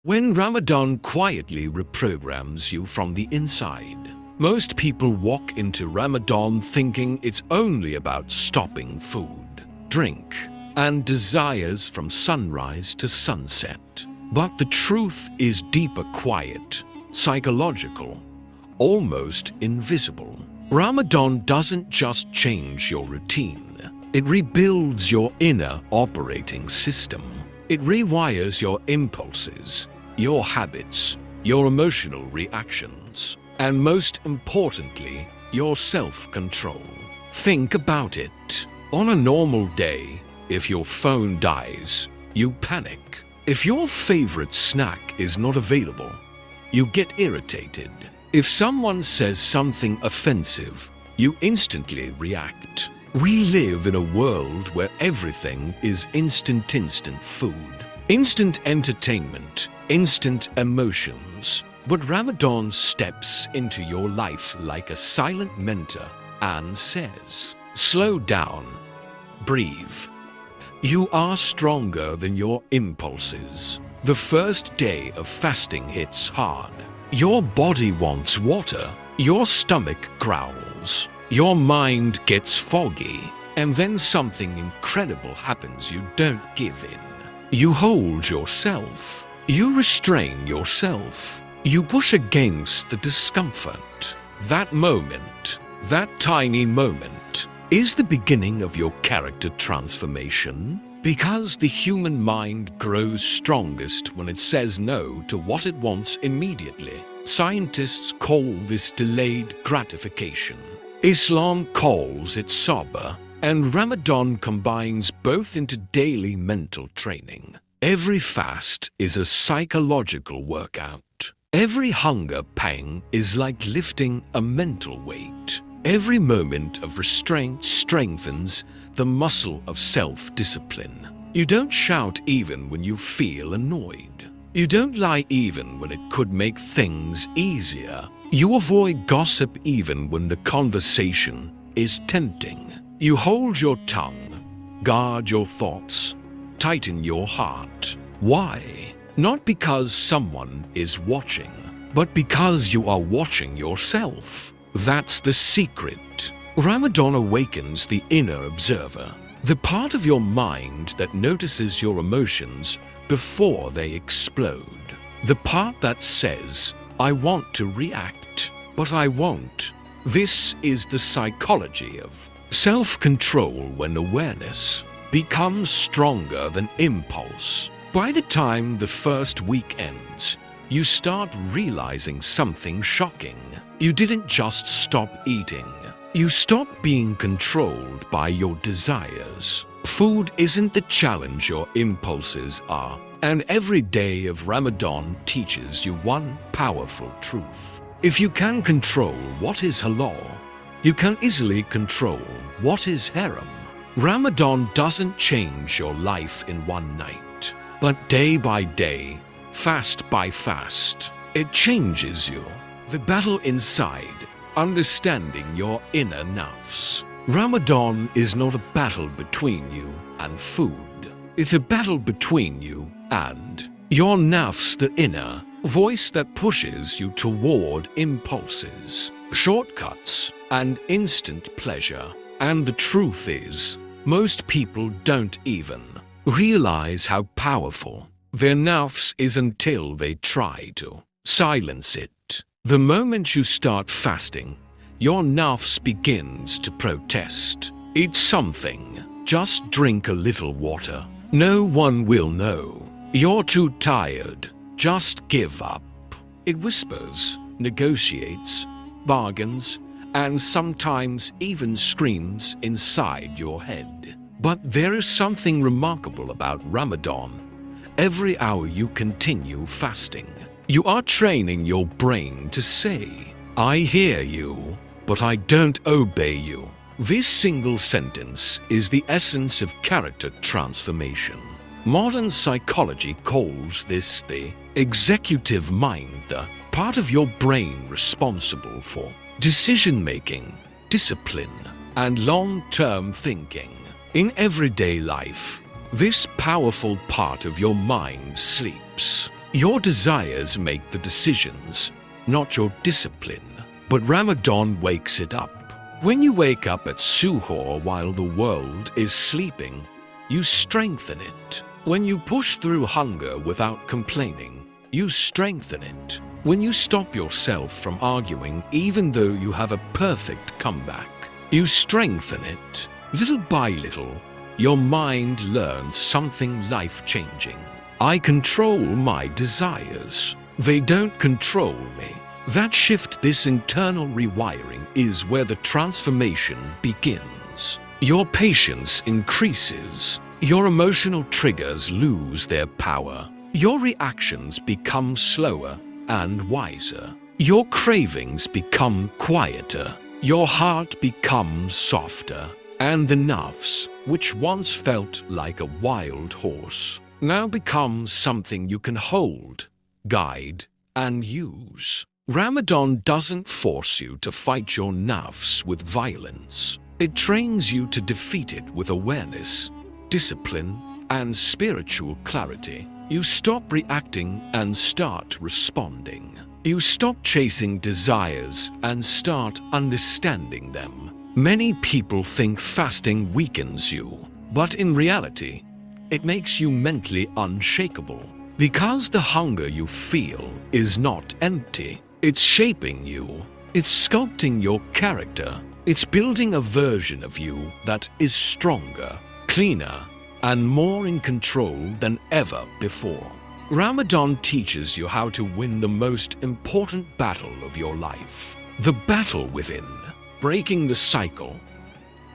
When Ramadan quietly reprograms you from the inside. Most people walk into Ramadan thinking it's only about stopping food, drink, and desires from sunrise to sunset. But the truth is deeper, quiet, psychological, almost invisible. Ramadan doesn't just change your routine. It rebuilds your inner operating system. It rewires your impulses, your habits, your emotional reactions, and most importantly, your self-control. Think about it. On a normal day, if your phone dies, you panic. If your favorite snack is not available, you get irritated. If someone says something offensive, you instantly react. We live in a world where everything is instant food, instant entertainment, instant emotions. But Ramadan steps into your life like a silent mentor and says, slow down, breathe. You are stronger than your impulses. The first day of fasting hits hard. Your body wants water, your stomach growls, your mind gets foggy, and then something incredible happens. You don't give in. You hold yourself. You restrain yourself. You push against the discomfort. That moment, that tiny moment, is the beginning of your character transformation. Because the human mind grows strongest when it says no to what it wants immediately. Scientists call this delayed gratification. Islam calls it sabr, and Ramadan combines both into daily mental training. Every fast is a psychological workout. Every hunger pang is like lifting a mental weight. Every moment of restraint strengthens the muscle of self-discipline. You don't shout even when you feel annoyed. You don't lie even when it could make things easier. You avoid gossip even when the conversation is tempting. You hold your tongue, guard your thoughts, tighten your heart. Why? Not because someone is watching, but because you are watching yourself. That's the secret. Ramadan awakens the inner observer, the part of your mind that notices your emotions before they explode. The part that says, I want to react, but I won't. This is the psychology of self-control when awareness becomes stronger than impulse. By the time the first week ends, you start realizing something shocking. You didn't just stop eating. You stopped being controlled by your desires. Food isn't the challenge your impulses are. And every day of Ramadan teaches you one powerful truth. If you can control what is halal, you can easily control what is haram. Ramadan doesn't change your life in one night, but day by day, fast by fast, it changes you. The battle inside, understanding your inner nafs. Ramadan is not a battle between you and food. It's a battle between you and your nafs, the inner voice that pushes you toward impulses, shortcuts, and instant pleasure. And the truth is, most people don't even realize how powerful their nafs is until they try to silence it. The moment you start fasting, your nafs begins to protest. Eat something. Just drink a little water. No one will know. You're too tired. Just give up. It whispers, negotiates, bargains, and sometimes even screams inside your head. But there is something remarkable about Ramadan. Every hour you continue fasting, you are training your brain to say, I hear you, but I don't obey you. This single sentence is the essence of character transformation. Modern psychology calls this the executive mind, the part of your brain responsible for decision-making, discipline, and long-term thinking. In everyday life, this powerful part of your mind sleeps. Your desires make the decisions, not your discipline. But Ramadan wakes it up. When you wake up at suhoor while the world is sleeping, you strengthen it. When you push through hunger without complaining, you strengthen it. When you stop yourself from arguing even though you have a perfect comeback, you strengthen it. Little by little, your mind learns something life-changing. I control my desires. They don't control me. That shift, this internal rewiring, is where the transformation begins. Your patience increases. Your emotional triggers lose their power. Your reactions become slower and wiser. Your cravings become quieter. Your heart becomes softer. And the nafs, which once felt like a wild horse, now becomes something you can hold, guide, and use. Ramadan doesn't force you to fight your nafs with violence. It trains you to defeat it with awareness, discipline, and spiritual clarity. You stop reacting and start responding. You stop chasing desires and start understanding them. Many people think fasting weakens you, but in reality, it makes you mentally unshakable. Because the hunger you feel is not empty. It's shaping you. It's sculpting your character. It's building a version of you that is stronger, cleaner, and more in control than ever before. Ramadan teaches you how to win the most important battle of your life. The battle within, breaking the cycle.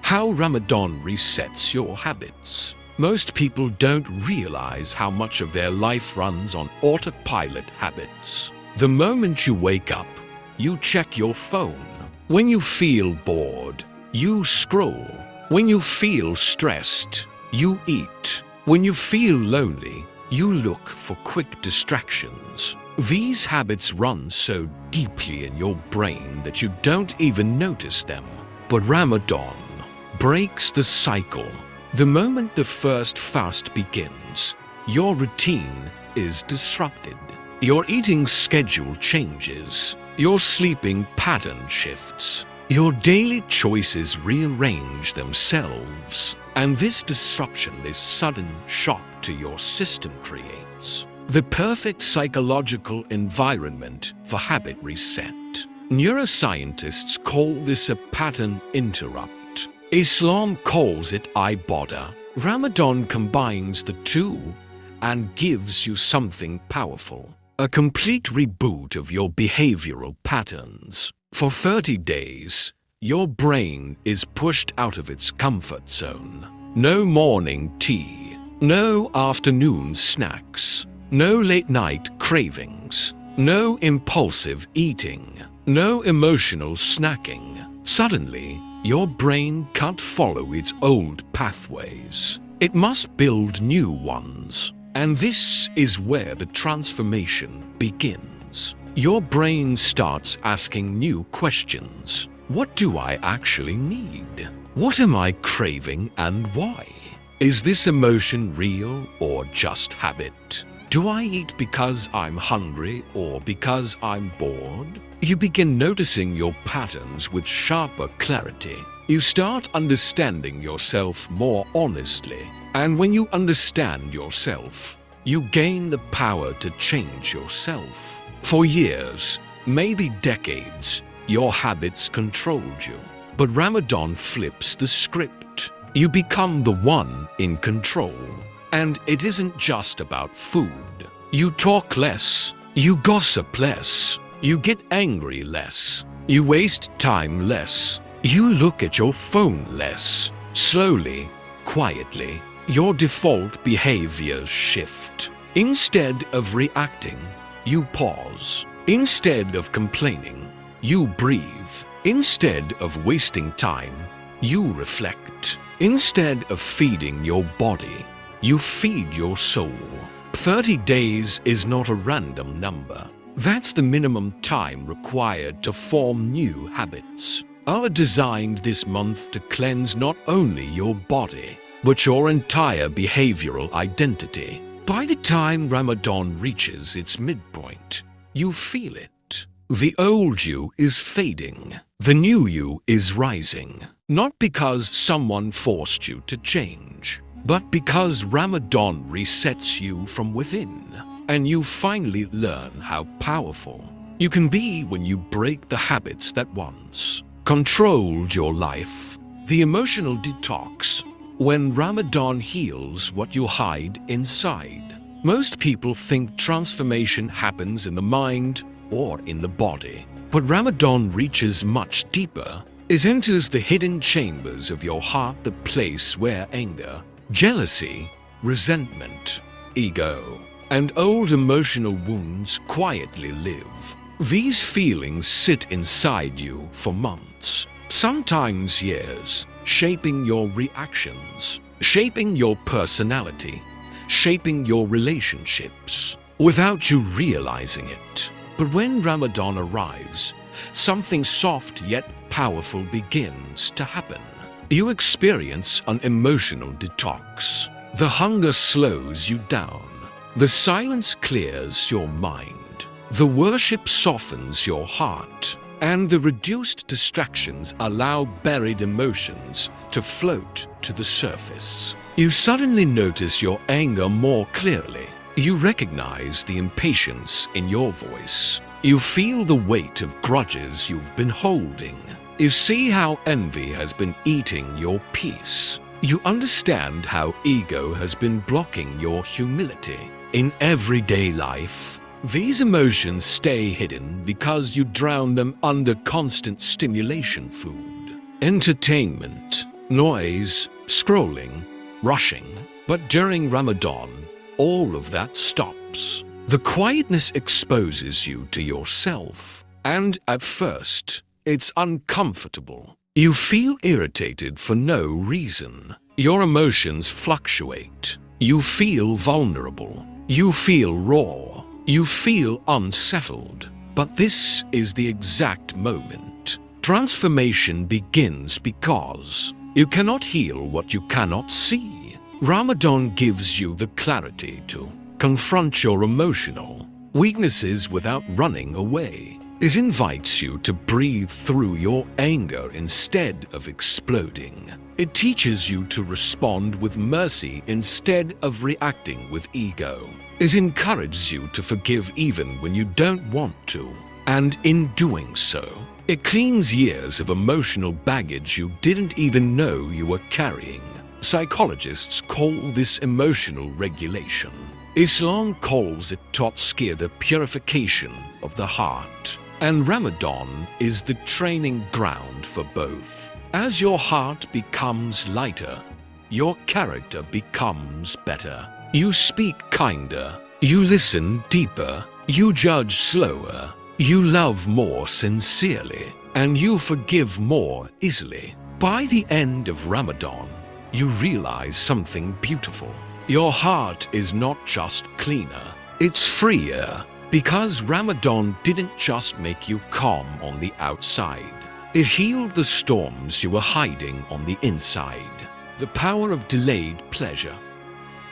How Ramadan resets your habits. Most people don't realize how much of their life runs on autopilot habits. The moment you wake up, you check your phone. When you feel bored, you scroll. When you feel stressed, you eat. When you feel lonely, you look for quick distractions. These habits run so deeply in your brain that you don't even notice them. But Ramadan breaks the cycle. The moment the first fast begins, your routine is disrupted. Your eating schedule changes. Your sleeping pattern shifts. Your daily choices rearrange themselves. And this disruption, this sudden shock to your system creates the perfect psychological environment for habit reset. Neuroscientists call this a pattern interrupt. Islam calls it ibadah. Ramadan combines the two and gives you something powerful. A complete reboot of your behavioral patterns. For 30 days, your brain is pushed out of its comfort zone. No morning tea, no afternoon snacks, no late-night cravings, no impulsive eating, no emotional snacking. Suddenly, your brain can't follow its old pathways. It must build new ones. And this is where the transformation begins. Your brain starts asking new questions. What do I actually need? What am I craving and why? Is this emotion real or just habit? Do I eat because I'm hungry or because I'm bored? You begin noticing your patterns with sharper clarity. You start understanding yourself more honestly. And when you understand yourself, you gain the power to change yourself. For years, maybe decades, your habits controlled you. But Ramadan flips the script. You become the one in control. And it isn't just about food. You talk less. You gossip less. You get angry less. You waste time less. You look at your phone less. Slowly, quietly, your default behaviors shift. Instead of reacting, you pause. Instead of complaining, you breathe. Instead of wasting time, you reflect. Instead of feeding your body, you feed your soul. 30 days is not a random number. That's the minimum time required to form new habits. Are designed this month to cleanse not only your body, but your entire behavioral identity. By the time Ramadan reaches its midpoint, you feel it. The old you is fading. The new you is rising. Not because someone forced you to change, but because Ramadan resets you from within, and you finally learn how powerful you can be when you break the habits that once controlled your life. The emotional detox, when Ramadan heals what you hide inside. Most people think transformation happens in the mind or in the body, but Ramadan reaches much deeper. It enters the hidden chambers of your heart, the place where anger, jealousy, resentment, ego, and old emotional wounds quietly live. These feelings sit inside you for months, sometimes years, shaping your reactions, shaping your personality, shaping your relationships, without you realizing it. But when Ramadan arrives, something soft yet powerful begins to happen. You experience an emotional detox. The hunger slows you down. The silence clears your mind. The worship softens your heart. And the reduced distractions allow buried emotions to float to the surface. You suddenly notice your anger more clearly. You recognize the impatience in your voice. You feel the weight of grudges you've been holding. You see how envy has been eating your peace. You understand how ego has been blocking your humility. In everyday life, these emotions stay hidden because you drown them under constant stimulation food. Entertainment, noise, scrolling, rushing. But during Ramadan, all of that stops. The quietness exposes you to yourself, and at first, it's uncomfortable. You feel irritated for no reason. Your emotions fluctuate. You feel vulnerable. You feel raw. You feel unsettled. But this is the exact moment. Transformation begins because you cannot heal what you cannot see. Ramadan gives you the clarity to confront your emotional weaknesses without running away. It invites you to breathe through your anger instead of exploding. It teaches you to respond with mercy instead of reacting with ego. It encourages you to forgive even when you don't want to. And in doing so, it cleans years of emotional baggage you didn't even know you were carrying. Psychologists call this emotional regulation. Islam calls it tazkiyah, the purification of the heart. And Ramadan is the training ground for both. As your heart becomes lighter, your character becomes better. You speak kinder, you listen deeper, you judge slower, you love more sincerely, and you forgive more easily. By the end of Ramadan, you realize something beautiful. Your heart is not just cleaner, it's freer. Because Ramadan didn't just make you calm on the outside. It healed the storms you were hiding on the inside. The power of delayed pleasure.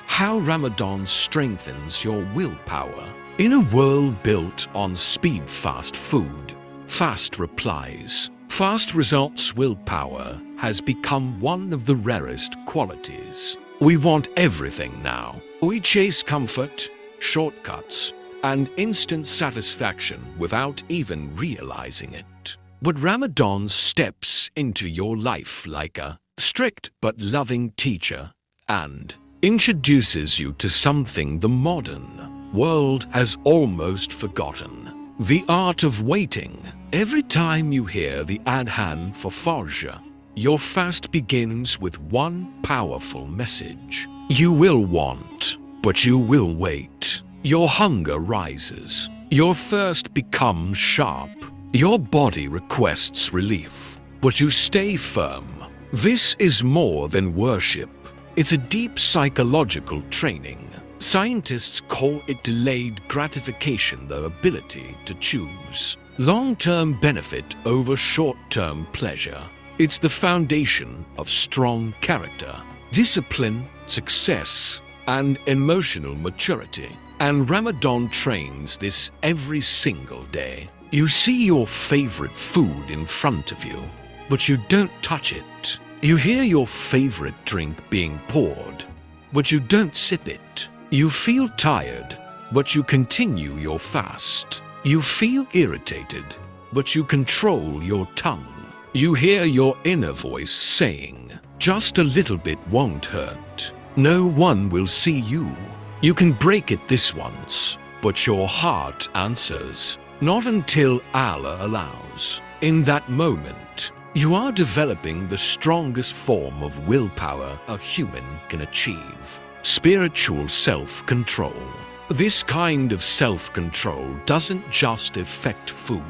How Ramadan strengthens your willpower. In a world built on speed, fast food, fast replies, fast results, willpower has become one of the rarest qualities. We want everything now. We chase comfort, shortcuts, and instant satisfaction without even realizing it. But Ramadan steps into your life like a strict but loving teacher and introduces you to something the modern world has almost forgotten: the art of waiting. Every time you hear the adhan for Fajr, your fast begins with one powerful message. You will want, but you will wait. Your hunger rises. Your thirst becomes sharp. Your body requests relief, but you stay firm. This is more than worship. It's a deep psychological training. Scientists call it delayed gratification, the ability to choose long-term benefit over short-term pleasure. It's the foundation of strong character, discipline, success, and emotional maturity. And Ramadan trains this every single day. You see your favorite food in front of you, but you don't touch it. You hear your favorite drink being poured, but you don't sip it. You feel tired, but you continue your fast. You feel irritated, but you control your tongue. You hear your inner voice saying, "Just a little bit won't hurt. No one will see you." You can break it this once, but your heart answers, "Not until Allah allows." In that moment, you are developing the strongest form of willpower a human can achieve: spiritual self-control. This kind of self-control doesn't just affect food.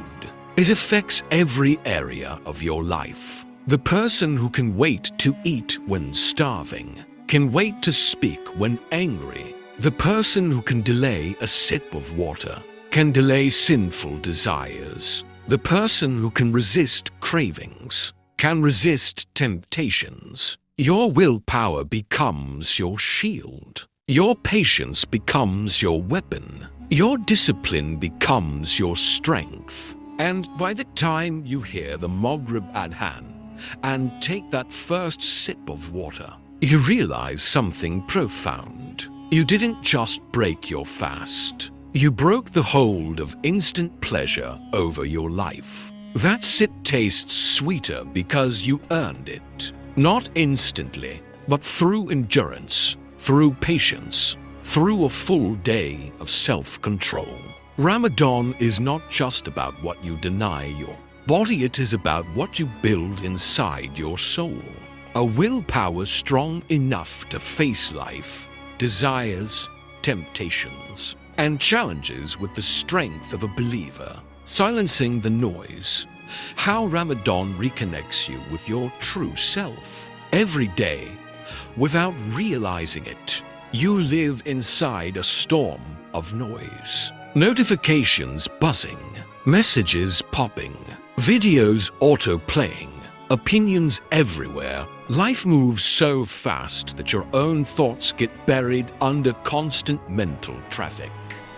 It affects every area of your life. The person who can wait to eat when starving can wait to speak when angry. The person who can delay a sip of water can delay sinful desires. The person who can resist cravings can resist temptations. Your willpower becomes your shield. Your patience becomes your weapon. Your discipline becomes your strength. And by the time you hear the Maghrib adhan and take that first sip of water, you realize something profound. You didn't just break your fast. You broke the hold of instant pleasure over your life. That sip tastes sweeter because you earned it. Not instantly, but through endurance, through patience, through a full day of self-control. Ramadan is not just about what you deny your body, it is about what you build inside your soul. A willpower strong enough to face life, desires, temptations, and challenges with the strength of a believer. Silencing the noise. How Ramadan reconnects you with your true self. Every day, without realizing it, you live inside a storm of noise. Notifications buzzing, messages popping, videos auto-playing, opinions everywhere. Life moves so fast that your own thoughts get buried under constant mental traffic.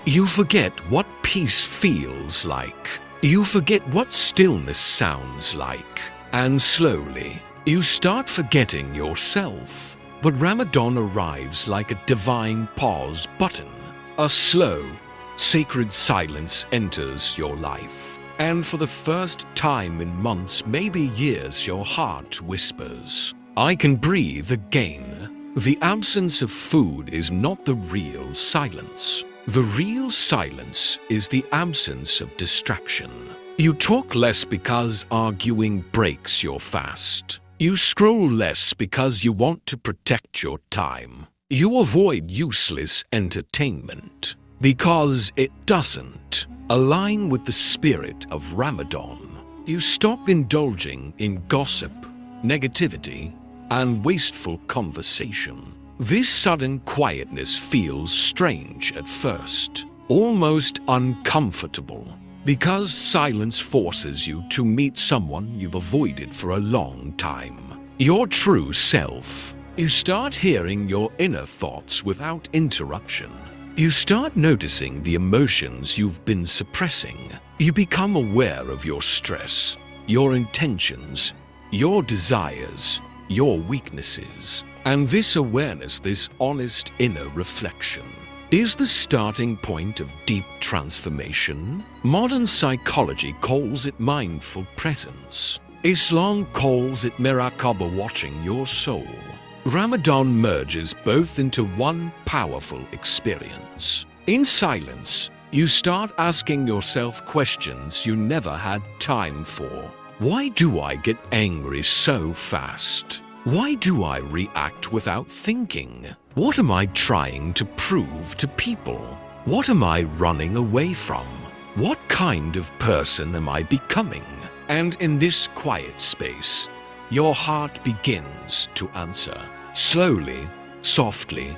You forget what peace feels like. You forget what stillness sounds like. And slowly, you start forgetting yourself. But Ramadan arrives like a divine pause button. A slow, sacred silence enters your life. And for the first time in months, maybe years, your heart whispers, "I can breathe again." The absence of food is not the real silence. The real silence is the absence of distraction. You talk less because arguing breaks your fast. You scroll less because you want to protect your time. You avoid useless entertainment because it doesn't align with the spirit of Ramadan. You stop indulging in gossip, negativity, and wasteful conversation. This sudden quietness feels strange at first, almost uncomfortable, because silence forces you to meet someone you've avoided for a long time. Your true self. You start hearing your inner thoughts without interruption. You start noticing the emotions you've been suppressing. You become aware of your stress, your intentions, your desires, your weaknesses. And this awareness, this honest inner reflection, is the starting point of deep transformation. Modern psychology calls it mindful presence. Islam calls it muraqabah, watching your soul. Ramadan merges both into one powerful experience. In silence, you start asking yourself questions you never had time for. Why do I get angry so fast? Why do I react without thinking? What am I trying to prove to people? What am I running away from? What kind of person am I becoming? And in this quiet space, your heart begins to answer. Slowly, softly,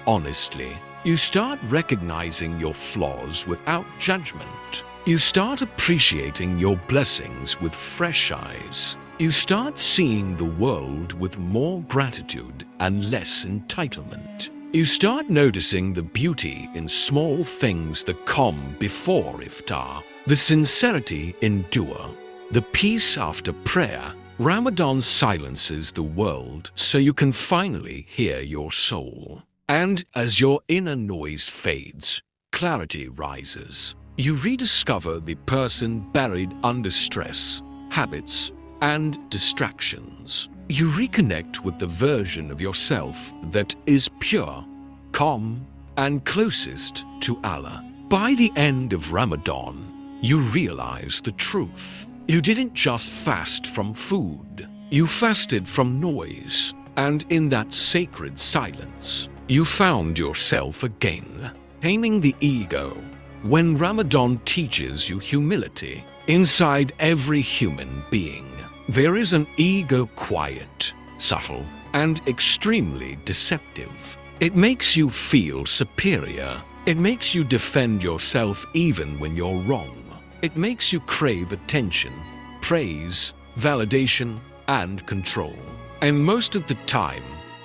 honestly, you start recognizing your flaws without judgment. You start appreciating your blessings with fresh eyes. You start seeing the world with more gratitude and less entitlement. You start noticing the beauty in small things that come before iftar, the sincerity in dua, the peace after prayer. Ramadan silences the world so you can finally hear your soul. And as your inner noise fades, clarity rises. You rediscover the person buried under stress, habits, and distractions. You reconnect with the version of yourself that is pure, calm, and closest to Allah. By the end of Ramadan, you realize the truth. You didn't just fast from food. You fasted from noise, and in that sacred silence, you found yourself again. Taming the ego. When Ramadan teaches you humility, inside every human being, there is an ego quiet, subtle, and extremely deceptive. It makes you feel superior. It makes you defend yourself even when you're wrong. It makes you crave attention, praise, validation, and control. And most of the time,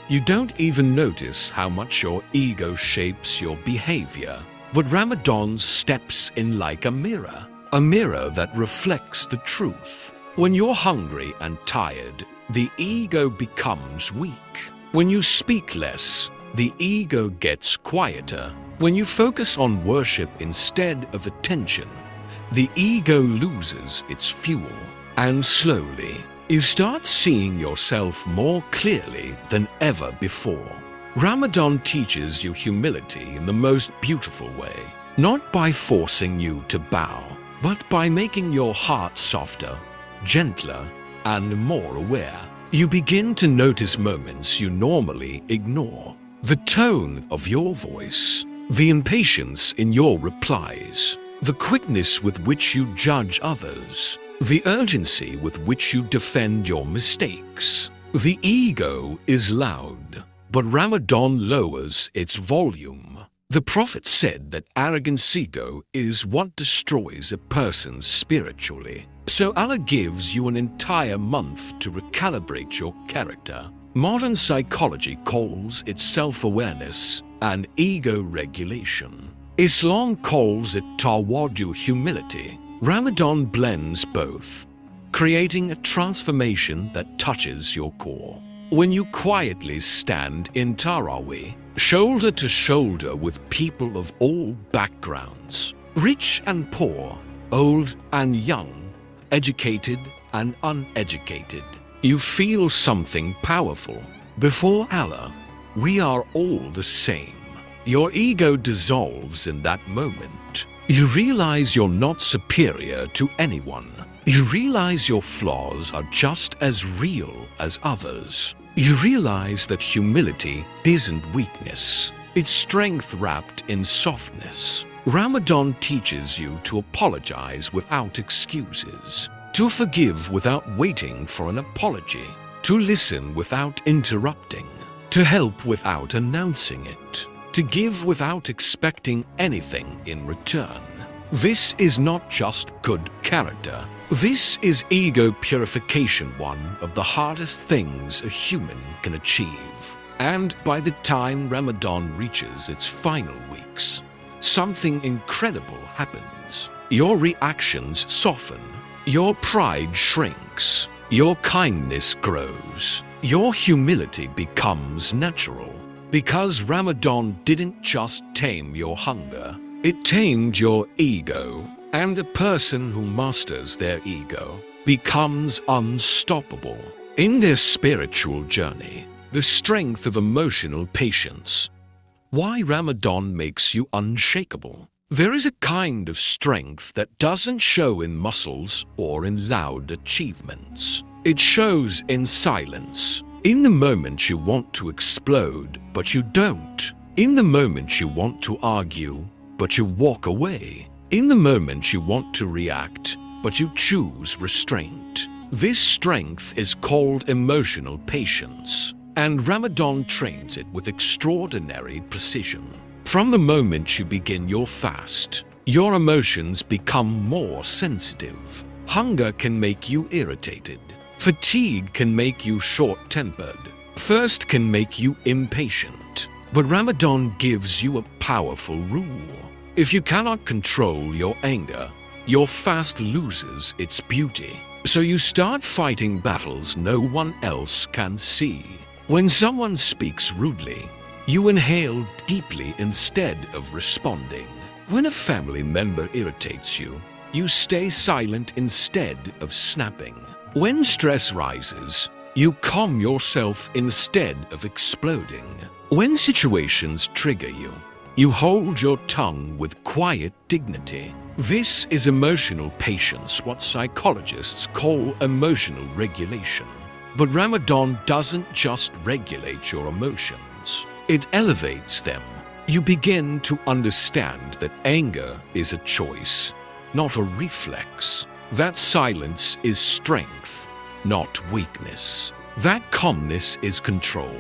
you don't even notice how much your ego shapes your behavior. But Ramadan steps in like a mirror that reflects the truth. When you're hungry and tired, the ego becomes weak. When you speak less, the ego gets quieter. When you focus on worship instead of attention, the ego loses its fuel. And slowly, you start seeing yourself more clearly than ever before. Ramadan teaches you humility in the most beautiful way, not by forcing you to bow, but by making your heart softer, gentler, and more aware. You begin to notice moments you normally ignore. The tone of your voice, the impatience in your replies, the quickness with which you judge others, the urgency with which you defend your mistakes. The ego is loud, but Ramadan lowers its volume. The Prophet said that arrogant ego is what destroys a person spiritually. So Allah gives you an entire month to recalibrate your character. Modern psychology calls it self-awareness and ego regulation. Islam calls it tawadu, humility. Ramadan blends both, creating a transformation that touches your core. When you quietly stand in Taraweeh, shoulder to shoulder with people of all backgrounds, rich and poor, old and young, educated and uneducated, you feel something powerful. Before Allah, we are all the same. Your ego dissolves in that moment. You realize you're not superior to anyone. You realize your flaws are just as real as others. You realize that humility isn't weakness. It's strength wrapped in softness. Ramadan teaches you to apologize without excuses, to forgive without waiting for an apology, to listen without interrupting, to help without announcing it, to give without expecting anything in return. This is not just good character. This is ego purification, one of the hardest things a human can achieve. And by the time Ramadan reaches its final weeks, something incredible happens. Your reactions soften, your pride shrinks, your kindness grows, your humility becomes natural. Because Ramadan didn't just tame your hunger, it tamed your ego. And a person who masters their ego becomes unstoppable. In their spiritual journey, the strength of emotional patience. Why Ramadan makes you unshakable. There is a kind of strength that doesn't show in muscles or in loud achievements. It shows in silence. In the moment you want to explode, but you don't. In the moment you want to argue, but you walk away. In the moment you want to react, but you choose restraint. This strength is called emotional patience, and Ramadan trains it with extraordinary precision. From the moment you begin your fast, your emotions become more sensitive. Hunger can make you irritated. Fatigue can make you short-tempered. Thirst can make you impatient. But Ramadan gives you a powerful rule. If you cannot control your anger, your fast loses its beauty. So you start fighting battles no one else can see. When someone speaks rudely, you inhale deeply instead of responding. When a family member irritates you, you stay silent instead of snapping. When stress rises, you calm yourself instead of exploding. When situations trigger you, you hold your tongue with quiet dignity. This is emotional patience, what psychologists call emotional regulation. But Ramadan doesn't just regulate your emotions, it elevates them. You begin to understand that anger is a choice, not a reflex. That silence is strength, not weakness. That calmness is control,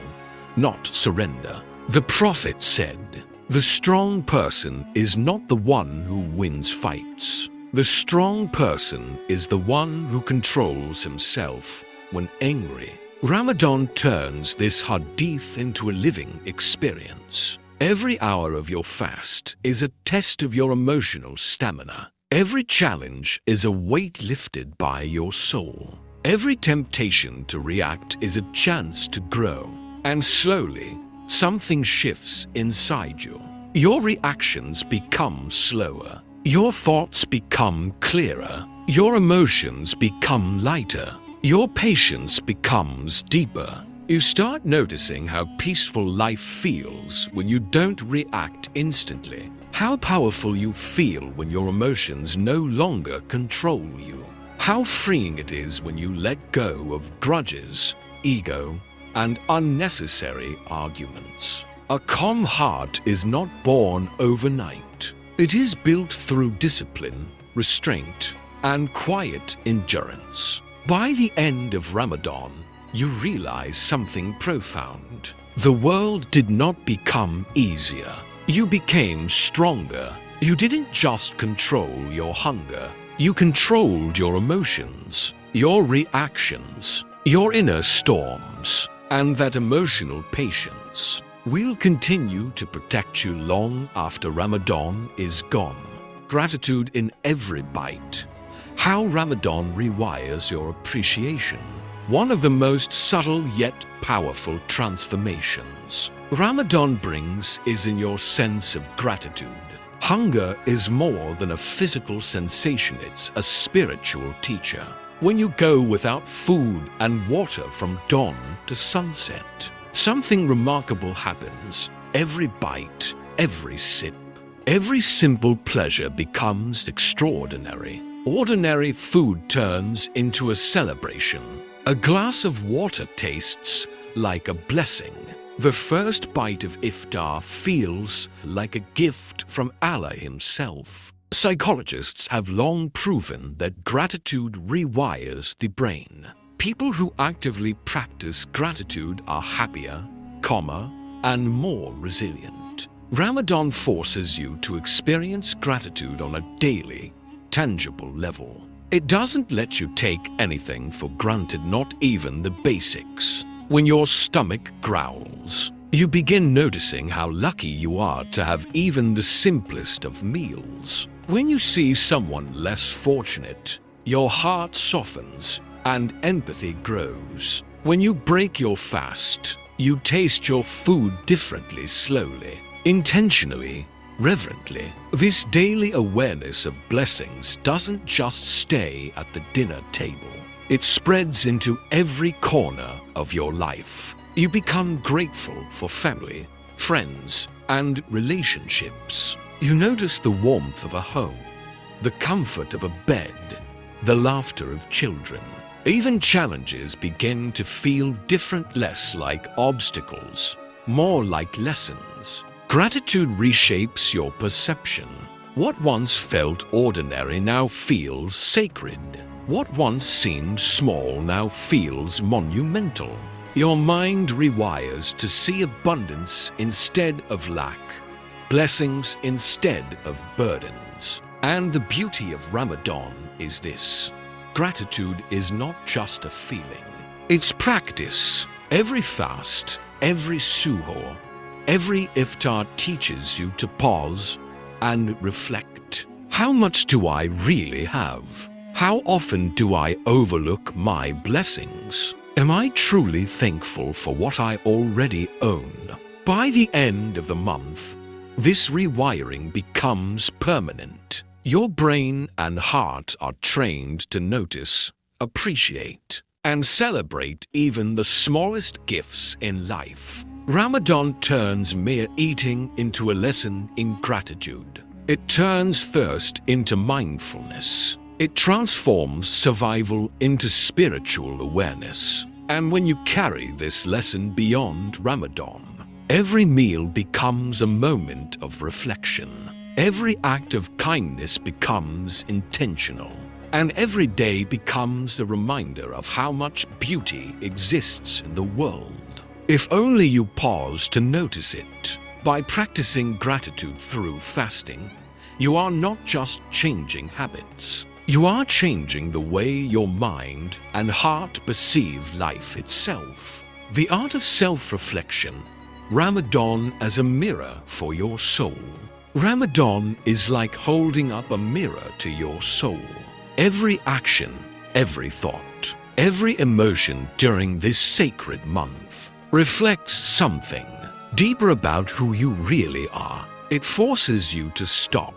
not surrender. The Prophet said, "The strong person is not the one who wins fights. The strong person is the one who controls himself when angry." Ramadan turns this hadith into a living experience. Every hour of your fast is a test of your emotional stamina. Every challenge is a weight lifted by your soul. Every temptation to react is a chance to grow. And slowly, something shifts inside you. Your reactions become slower. Your thoughts become clearer. Your emotions become lighter. Your patience becomes deeper. You start noticing how peaceful life feels when you don't react instantly. How powerful you feel when your emotions no longer control you. How freeing it is when you let go of grudges, ego, and unnecessary arguments. A calm heart is not born overnight. It is built through discipline, restraint, and quiet endurance. By the end of Ramadan, you realize something profound. The world did not become easier. You became stronger. You didn't just control your hunger. You controlled your emotions, your reactions, your inner storms, and that emotional patience will continue to protect you long after Ramadan is gone. Gratitude in every bite. How Ramadan rewires your appreciation. One of the most subtle yet powerful transformations Ramadan brings is in your sense of gratitude. Hunger is more than a physical sensation, it's a spiritual teacher. When you go without food and water from dawn to sunset, something remarkable happens. Every bite, every sip, every simple pleasure becomes extraordinary. Ordinary food turns into a celebration. A glass of water tastes like a blessing. The first bite of iftar feels like a gift from Allah Himself. Psychologists have long proven that gratitude rewires the brain. People who actively practice gratitude are happier, calmer, and more resilient. Ramadan forces you to experience gratitude on a daily, tangible level. It doesn't let you take anything for granted, not even the basics. When your stomach growls, you begin noticing how lucky you are to have even the simplest of meals. When you see someone less fortunate, your heart softens and empathy grows. When you break your fast, you taste your food differently, slowly, intentionally, reverently. This daily awareness of blessings doesn't just stay at the dinner table. It spreads into every corner of your life. You become grateful for family, friends, and relationships. You notice the warmth of a home, the comfort of a bed, the laughter of children. Even challenges begin to feel different, less like obstacles, more like lessons. Gratitude reshapes your perception. What once felt ordinary now feels sacred. What once seemed small now feels monumental. Your mind rewires to see abundance instead of lack, blessings instead of burdens. And the beauty of Ramadan is this: gratitude is not just a feeling, it's practice. Every fast, every suhoor, Every iftar teaches you to pause and reflect. How much do I really have? How often do I overlook my blessings? Am I truly thankful for what I already own? By the end of the month, this rewiring becomes permanent. Your brain and heart are trained to notice, appreciate, and celebrate even the smallest gifts in life. Ramadan turns mere eating into a lesson in gratitude. It turns thirst into mindfulness. It transforms survival into spiritual awareness. And when you carry this lesson beyond Ramadan, every meal becomes a moment of reflection. Every act of kindness becomes intentional. And every day becomes a reminder of how much beauty exists in the world. If only you pause to notice it. By practicing gratitude through fasting, you are not just changing habits. You are changing the way your mind and heart perceive life itself. The art of self-reflection. Ramadan as a mirror for your soul. Ramadan is like holding up a mirror to your soul. Every action, every thought, every emotion during this sacred month reflects something deeper about who you really are. It forces you to stop,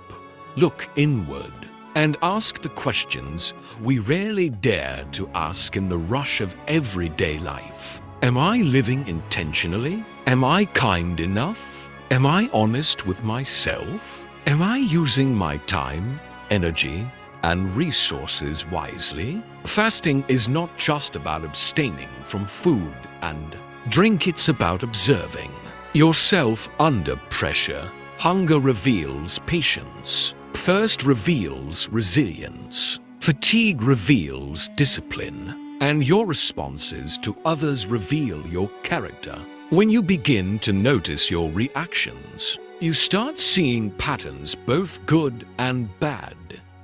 look inward, and ask the questions we rarely dare to ask in the rush of everyday life. Am I living intentionally? Am I kind enough? Am I honest with myself? Am I using my time, energy, and resources wisely? Fasting is not just about abstaining from food and drink, it's about observing yourself under pressure. Hunger reveals patience. Thirst reveals resilience. Fatigue reveals discipline. And your responses to others reveal your character. When you begin to notice your reactions, you start seeing patterns, both good and bad.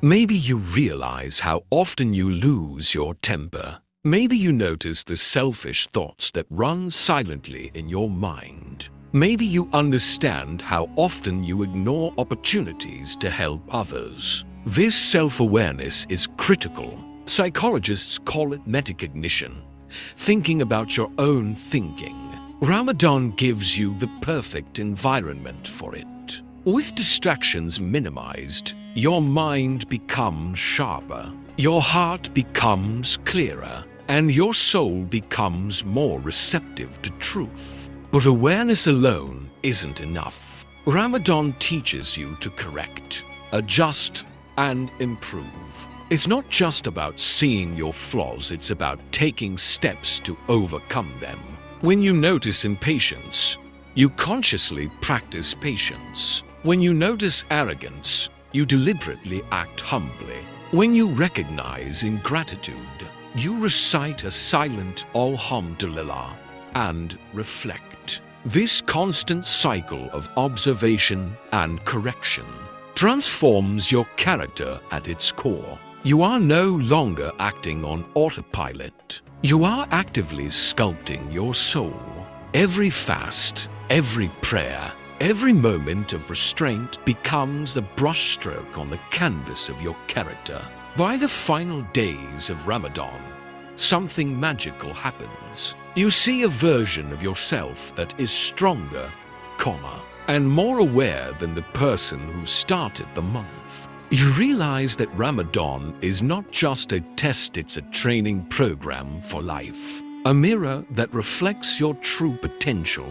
Maybe you realize how often you lose your temper. Maybe you notice the selfish thoughts that run silently in your mind. Maybe you understand how often you ignore opportunities to help others. This self-awareness is critical. Psychologists call it metacognition, thinking about your own thinking. Ramadan gives you the perfect environment for it. With distractions minimized, your mind becomes sharper, your heart becomes clearer, and your soul becomes more receptive to truth. But awareness alone isn't enough. Ramadan teaches you to correct, adjust, and improve. It's not just about seeing your flaws, it's about taking steps to overcome them. When you notice impatience, you consciously practice patience. When you notice arrogance, you deliberately act humbly. When you recognize ingratitude, you recite a silent Alhamdulillah and reflect. This constant cycle of observation and correction transforms your character at its core. You are no longer acting on autopilot. You are actively sculpting your soul. Every fast, every prayer, every moment of restraint becomes a brushstroke on the canvas of your character. By the final days of Ramadan, something magical happens. You see a version of yourself that is stronger, calmer, and more aware than the person who started the month. You realize that Ramadan is not just a test, it's a training program for life. A mirror that reflects your true potential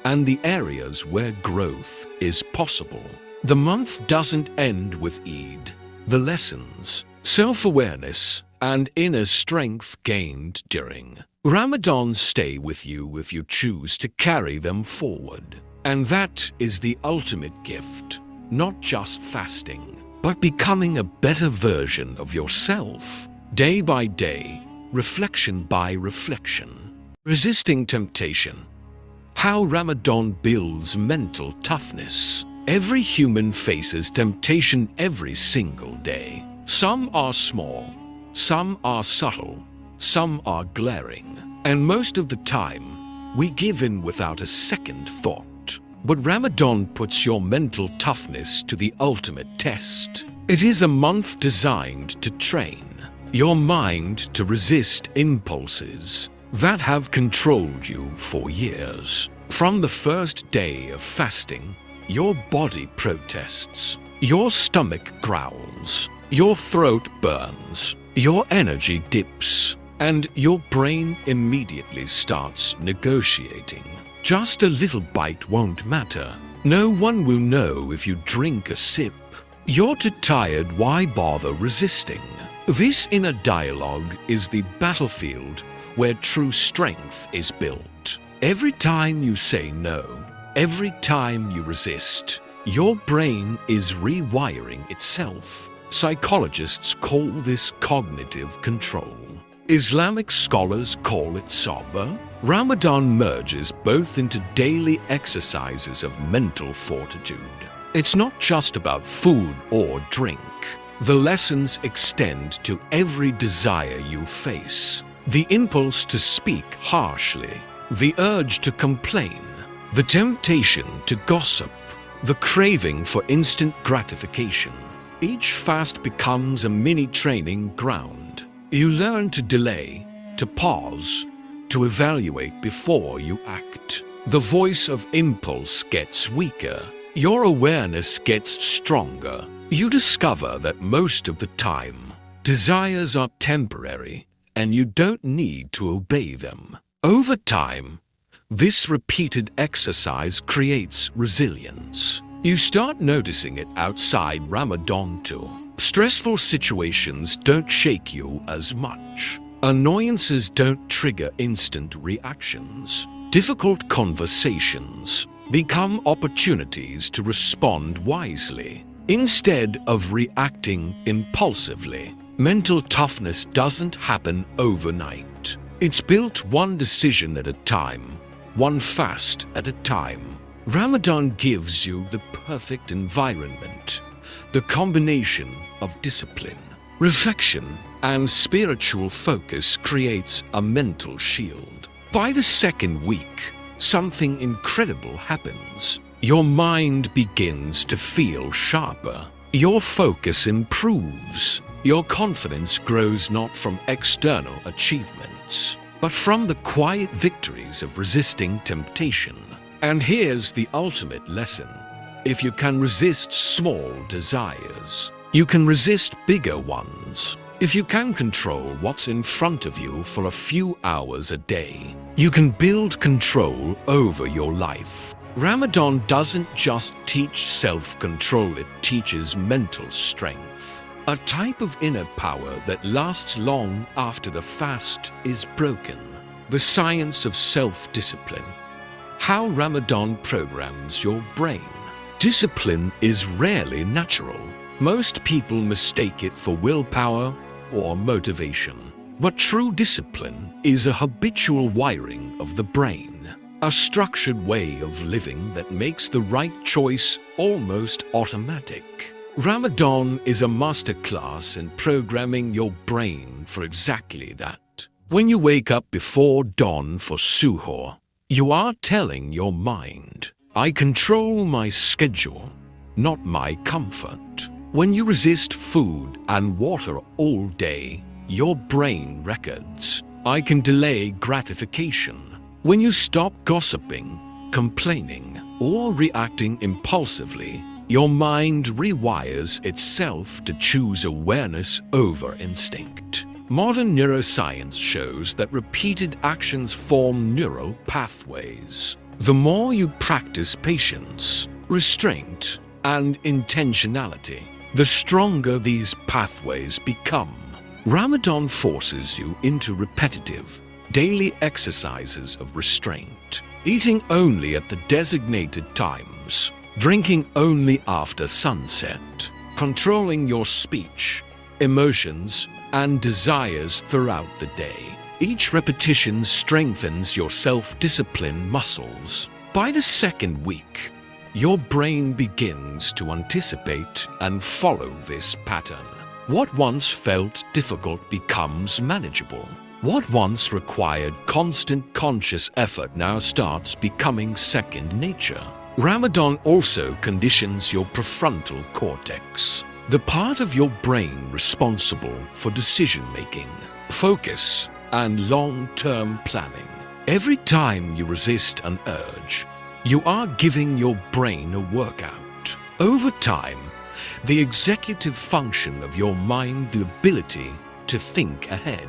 and the areas where growth is possible. The month doesn't end with Eid. The lessons, self-awareness, and inner strength gained during Ramadan stay with you if you choose to carry them forward. And that is the ultimate gift, not just fasting, but becoming a better version of yourself. Day by day, reflection by reflection. Resisting temptation. How Ramadan builds mental toughness. Every human faces temptation every single day. Some are small, some are subtle, some are glaring, and most of the time, we give in without a second thought. But Ramadan puts your mental toughness to the ultimate test. It is a month designed to train your mind to resist impulses that have controlled you for years. From the first day of fasting, your body protests, your stomach growls, your throat burns, your energy dips, and your brain immediately starts negotiating. Just a little bite won't matter. No one will know if you drink a sip. You're too tired, why bother resisting? This inner dialogue is the battlefield where true strength is built. Every time you say no, every time you resist, your brain is rewiring itself. Psychologists call this cognitive control. Islamic scholars call it sabr. Ramadan merges both into daily exercises of mental fortitude. It's not just about food or drink. The lessons extend to every desire you face. The impulse to speak harshly, the urge to complain, the temptation to gossip, the craving for instant gratification. Each fast becomes a mini training ground. You learn to delay, to pause, to evaluate before you act. The voice of impulse gets weaker. Your awareness gets stronger. You discover that most of the time, desires are temporary and you don't need to obey them. Over time, this repeated exercise creates resilience. You start noticing it outside Ramadan too. Stressful situations don't shake you as much. Annoyances don't trigger instant reactions. Difficult conversations become opportunities to respond wisely. Instead of reacting impulsively, mental toughness doesn't happen overnight. It's built one decision at a time, one fast at a time. Ramadan gives you the perfect environment, the combination of discipline, reflection, and spiritual focus creates a mental shield. By the second week, something incredible happens. Your mind begins to feel sharper. Your focus improves. Your confidence grows not from external achievements, but from the quiet victories of resisting temptation. And here's the ultimate lesson. If you can resist small desires, you can resist bigger ones. If you can control what's in front of you for a few hours a day, you can build control over your life. Ramadan doesn't just teach self-control, it teaches mental strength. A type of inner power that lasts long after the fast is broken. The science of self-discipline. How Ramadan programs your brain. Discipline is rarely natural. Most people mistake it for willpower or motivation. But true discipline is a habitual wiring of the brain. A structured way of living that makes the right choice almost automatic. Ramadan is a masterclass in programming your brain for exactly that. When you wake up before dawn for suhoor, you are telling your mind, I control my schedule, not my comfort. When you resist food and water all day, your brain records, I can delay gratification. When you stop gossiping, complaining, or reacting impulsively, your mind rewires itself to choose awareness over instinct. Modern neuroscience shows that repeated actions form neural pathways. The more you practice patience, restraint, and intentionality, the stronger these pathways become. Ramadan forces you into repetitive, daily exercises of restraint, eating only at the designated times, drinking only after sunset, controlling your speech, emotions, and desires throughout the day. Each repetition strengthens your self-discipline muscles. By the second week, your brain begins to anticipate and follow this pattern. What once felt difficult becomes manageable. What once required constant conscious effort now starts becoming second nature. Ramadan also conditions your prefrontal cortex, the part of your brain responsible for decision-making, focus, and long-term planning. Every time you resist an urge, you are giving your brain a workout. Over time, the executive function of your mind, the ability to think ahead,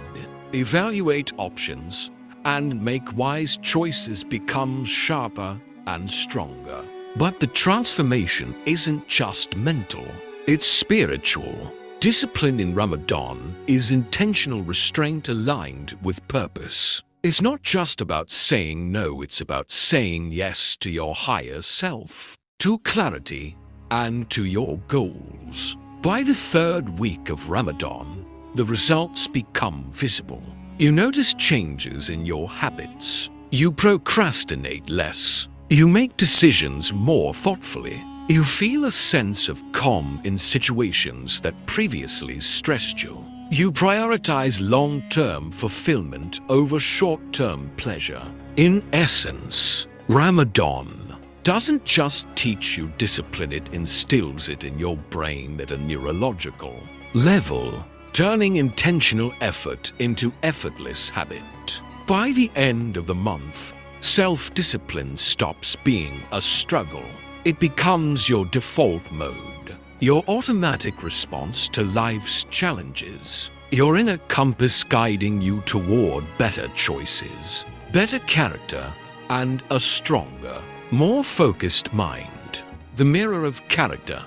evaluate options, and make wise choices becomes sharper and stronger. But the transformation isn't just mental, it's spiritual. Discipline in Ramadan is intentional restraint aligned with purpose. It's not just about saying no, it's about saying yes to your higher self, to clarity, and to your goals. By the third week of Ramadan, the results become visible. You notice changes in your habits. You procrastinate less. You make decisions more thoughtfully. You feel a sense of calm in situations that previously stressed you. You prioritize long-term fulfillment over short-term pleasure. In essence, Ramadan doesn't just teach you discipline, it instills it in your brain at a neurological level, turning intentional effort into effortless habit. By the end of the month, self-discipline stops being a struggle. It becomes your default mode, your automatic response to life's challenges, your inner compass guiding you toward better choices, better character, and a stronger, more focused mind. The mirror of character.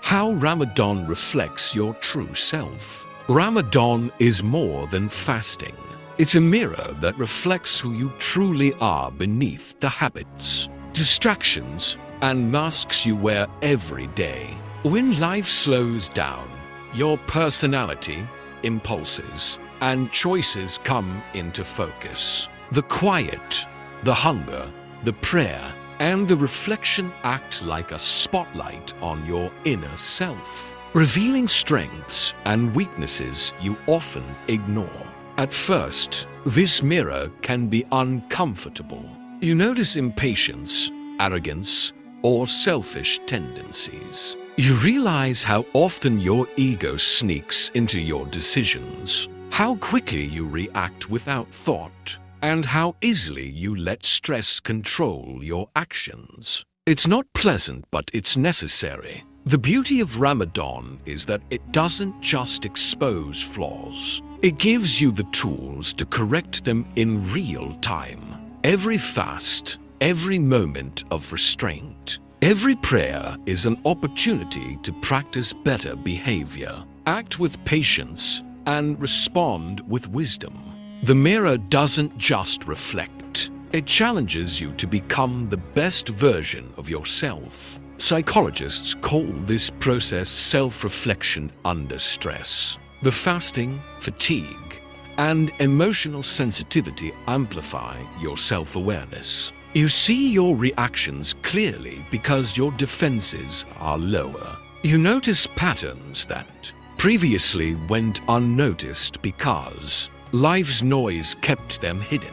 How Ramadan reflects your true self. Ramadan is more than fasting. It's a mirror that reflects who you truly are beneath the habits, distractions, and masks you wear every day. When life slows down, your personality, impulses, and choices come into focus. The quiet, the hunger, the prayer, and the reflection act like a spotlight on your inner self, revealing strengths and weaknesses you often ignore. At first, this mirror can be uncomfortable. You notice impatience, arrogance, or selfish tendencies. You realize how often your ego sneaks into your decisions, how quickly you react without thought, and how easily you let stress control your actions. It's not pleasant, but it's necessary. The beauty of Ramadan is that it doesn't just expose flaws. It gives you the tools to correct them in real time. Every fast, every moment of restraint, every prayer is an opportunity to practice better behavior, act with patience, and respond with wisdom. The mirror doesn't just reflect, it challenges you to become the best version of yourself. Psychologists call this process self-reflection under stress. The fasting, fatigue, and emotional sensitivity amplify your self-awareness. You see your reactions clearly because your defenses are lower. You notice patterns that previously went unnoticed because life's noise kept them hidden.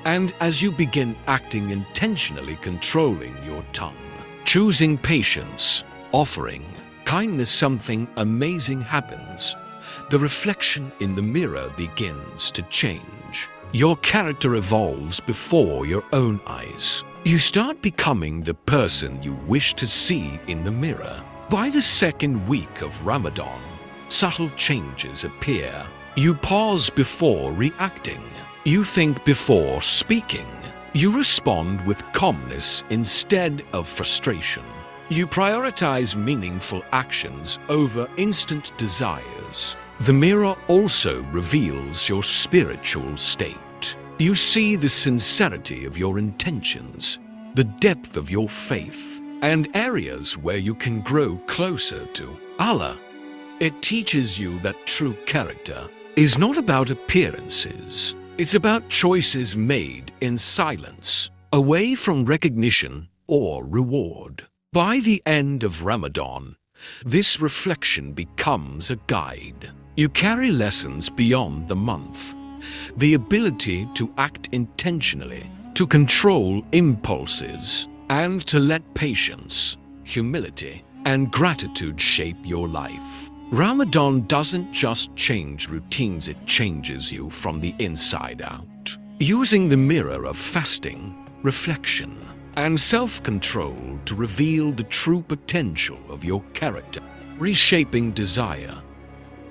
And as you begin acting intentionally, controlling your tongue, choosing patience, offering kindness, something amazing happens. The reflection in the mirror begins to change. Your character evolves before your own eyes. You start becoming the person you wish to see in the mirror. By the second week of Ramadan, subtle changes appear. You pause before reacting. You think before speaking. You respond with calmness instead of frustration. You prioritize meaningful actions over instant desires. The mirror also reveals your spiritual state. You see the sincerity of your intentions, the depth of your faith, and areas where you can grow closer to Allah. It teaches you that true character is not about appearances. It's about choices made in silence, away from recognition or reward. By the end of Ramadan, this reflection becomes a guide. You carry lessons beyond the month, the ability to act intentionally, to control impulses, and to let patience, humility, and gratitude shape your life. Ramadan doesn't just change routines, it changes you from the inside out. Using the mirror of fasting, reflection, and self-control to reveal the true potential of your character. Reshaping desire.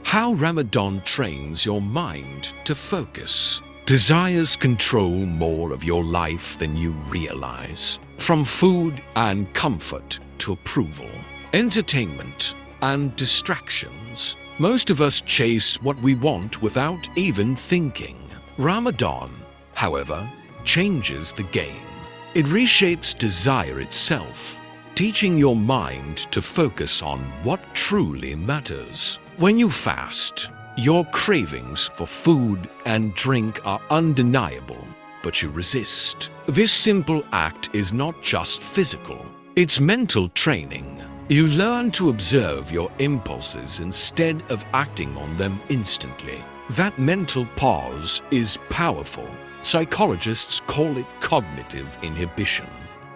How Ramadan trains your mind to focus. Desires control more of your life than you realize. From food and comfort to approval, entertainment and distractions, most of us chase what we want without even thinking. Ramadan, however, changes the game. It reshapes desire itself, teaching your mind to focus on what truly matters. When you fast, your cravings for food and drink are undeniable, but you resist. This simple act is not just physical, it's mental training. You learn to observe your impulses instead of acting on them instantly. That mental pause is powerful. Psychologists call it cognitive inhibition,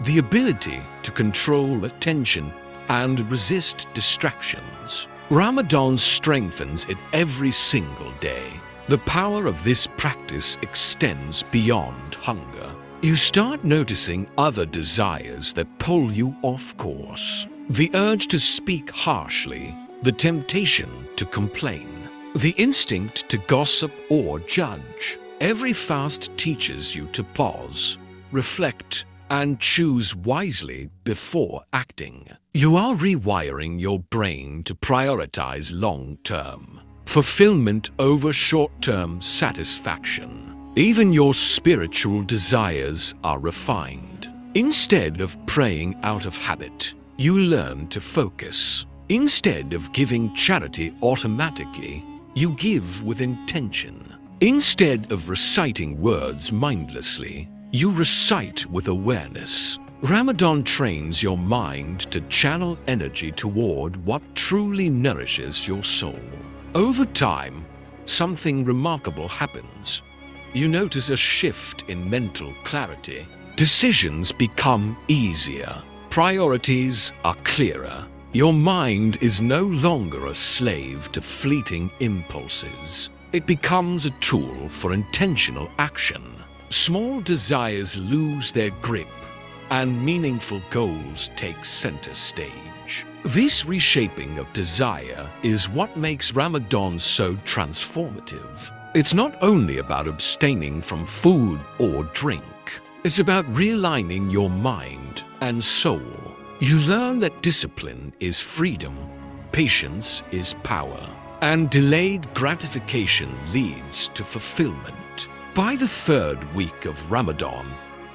the ability to control attention and resist distractions. Ramadan strengthens it every single day. The power of this practice extends beyond hunger. You start noticing other desires that pull you off course. The urge to speak harshly, the temptation to complain, the instinct to gossip or judge. Every fast teaches you to pause, reflect, and choose wisely before acting. You are rewiring your brain to prioritize long-term fulfillment over short-term satisfaction. Even your spiritual desires are refined. Instead of praying out of habit, you learn to focus. Instead of giving charity automatically, you give with intention. Instead of reciting words mindlessly, you recite with awareness. Ramadan trains your mind to channel energy toward what truly nourishes your soul. Over time, something remarkable happens. You notice a shift in mental clarity. Decisions become easier. Priorities are clearer. Your mind is no longer a slave to fleeting impulses. It becomes a tool for intentional action. Small desires lose their grip, and meaningful goals take center stage. This reshaping of desire is what makes Ramadan so transformative. It's not only about abstaining from food or drink. It's about realigning your mind and soul. You learn that discipline is freedom, patience is power, and delayed gratification leads to fulfillment. By the third week of Ramadan,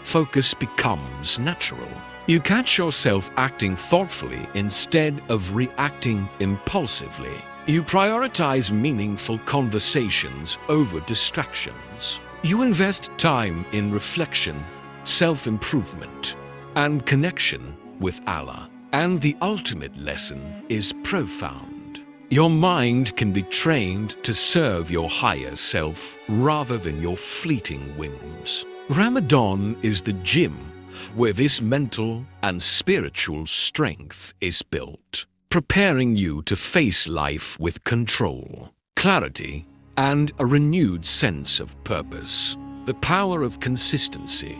focus becomes natural. You catch yourself acting thoughtfully instead of reacting impulsively. You prioritize meaningful conversations over distractions. You invest time in reflection, self-improvement, and connection with Allah. And the ultimate lesson is profound. Your mind can be trained to serve your higher self rather than your fleeting whims. Ramadan is the gym where this mental and spiritual strength is built, preparing you to face life with control, clarity, and a renewed sense of purpose. The power of consistency.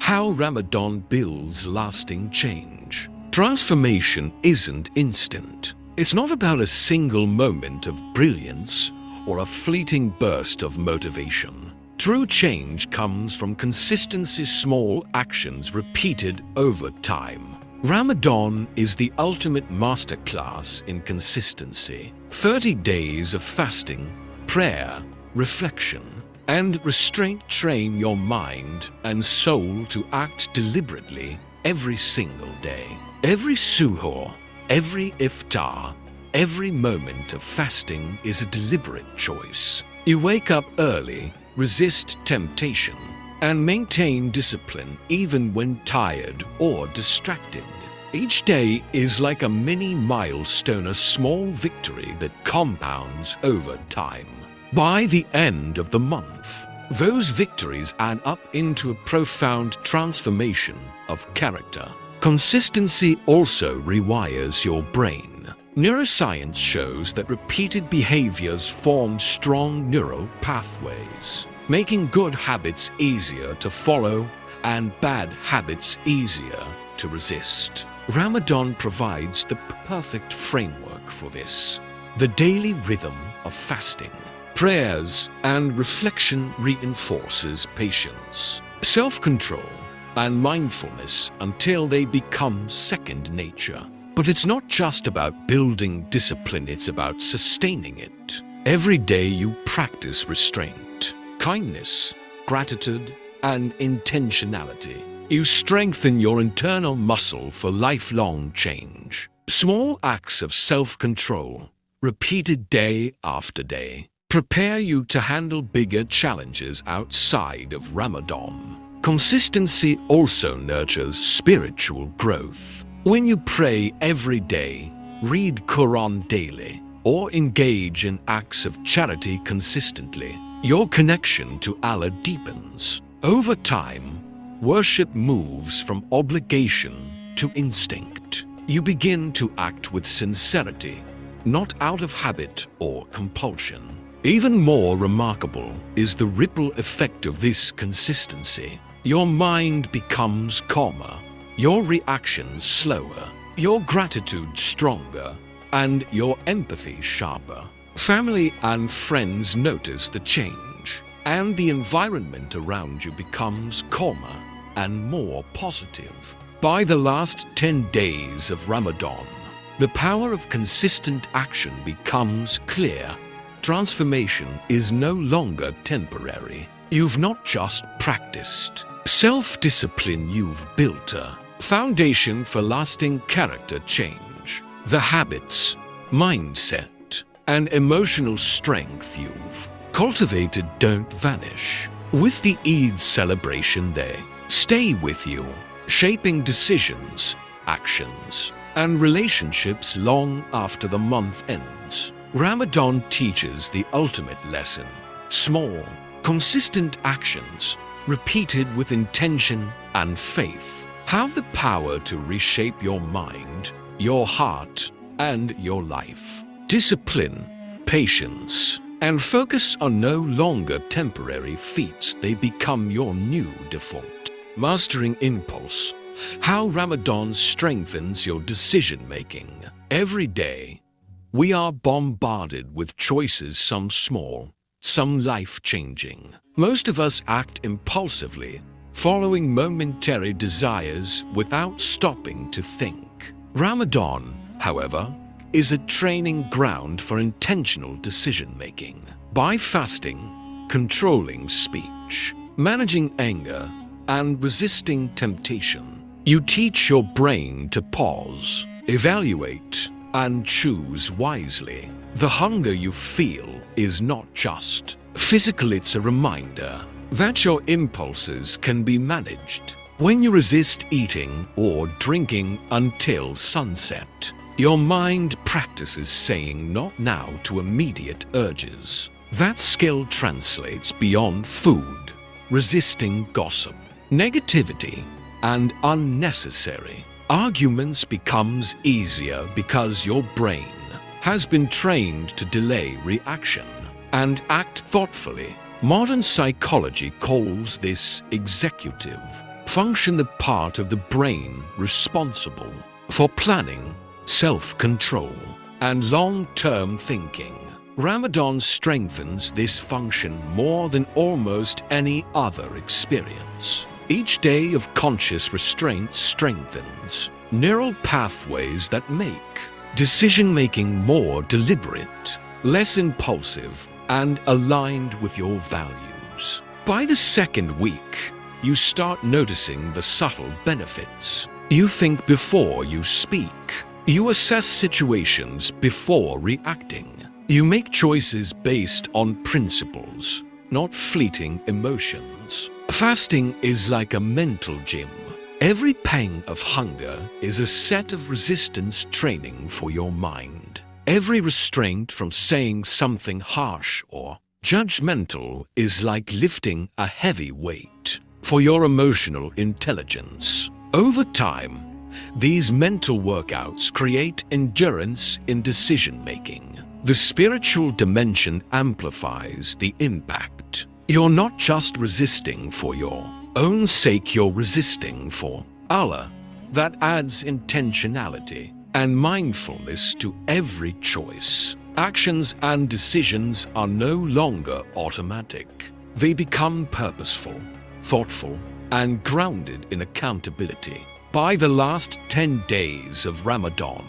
How Ramadan builds lasting change. Transformation isn't instant. It's not about a single moment of brilliance or a fleeting burst of motivation. True change comes from consistency, small actions repeated over time. Ramadan is the ultimate masterclass in consistency. 30 days of fasting, prayer, reflection, and restraint train your mind and soul to act deliberately every single day. Every suhoor, every iftar, every moment of fasting is a deliberate choice. You wake up early, resist temptation, and maintain discipline even when tired or distracted. Each day is like a mini milestone, a small victory that compounds over time. By the end of the month, Those victories add up into a profound transformation of character. Consistency also rewires your brain. Neuroscience shows that repeated behaviors form strong neural pathways, making good habits easier to follow and bad habits easier to resist. Ramadan provides the perfect framework for this. The daily rhythm of fasting, prayers, and reflection reinforces patience, self-control, and mindfulness until they become second nature. But it's not just about building discipline, it's about sustaining it. Every day you practice restraint, kindness, gratitude, and intentionality. You strengthen your internal muscle for lifelong change. Small acts of self-control, repeated day after day, prepare you to handle bigger challenges outside of Ramadan. Consistency also nurtures spiritual growth. When you pray every day, read Quran daily, or engage in acts of charity consistently, your connection to Allah deepens. Over time, worship moves from obligation to instinct. You begin to act with sincerity, not out of habit or compulsion. Even more remarkable is the ripple effect of this consistency. Your mind becomes calmer, your reactions slower, your gratitude stronger, and your empathy sharper. Family and friends notice the change, and the environment around you becomes calmer and more positive. By the last 10 days of Ramadan, the power of consistent action becomes clear. Transformation is no longer temporary. You've not just practiced self-discipline, you've built a foundation for lasting character change. The habits, mindset, and emotional strength you've cultivated don't vanish. With the Eid celebration, they stay with you, shaping decisions, actions, and relationships long after the month ends. Ramadan teaches the ultimate lesson. Small, consistent actions, repeated with intention and faith, have the power to reshape your mind, your heart, and your life. Discipline, patience, and focus are no longer temporary feats. They become your new default. Mastering impulse, how Ramadan strengthens your decision-making. Every day, we are bombarded with choices, some small, some life-changing. Most of us act impulsively, following momentary desires without stopping to think. Ramadan, however, is a training ground for intentional decision-making. By fasting, controlling speech, managing anger, and resisting temptation, you teach your brain to pause, evaluate, and choose wisely. The hunger you feel is not just physical, it's a reminder that your impulses can be managed. When you resist eating or drinking until sunset, your mind practices saying not now to immediate urges. That skill translates beyond food, resisting gossip, negativity, and unnecessary arguments becomes easier because your brain has been trained to delay reaction and act thoughtfully. Modern psychology calls this executive function, the part of the brain responsible for planning, self-control, and long-term thinking. Ramadan strengthens this function more than almost any other experience. Each day of conscious restraint strengthens neural pathways that make decision-making more deliberate, less impulsive, and aligned with your values. By the second week, you start noticing the subtle benefits. You think before you speak. You assess situations before reacting. You make choices based on principles, not fleeting emotions. Fasting is like a mental gym. Every pang of hunger is a set of resistance training for your mind. Every restraint from saying something harsh or Judgmental is like lifting a heavy weight for your emotional intelligence. Over time, these mental workouts create endurance in decision-making. The spiritual dimension amplifies the impact. You're not just resisting for your own sake, you're resisting for Allah. That adds intentionality and mindfulness to every choice. Actions and decisions are no longer automatic. They become purposeful, thoughtful, and grounded in accountability. By the last 10 days of Ramadan,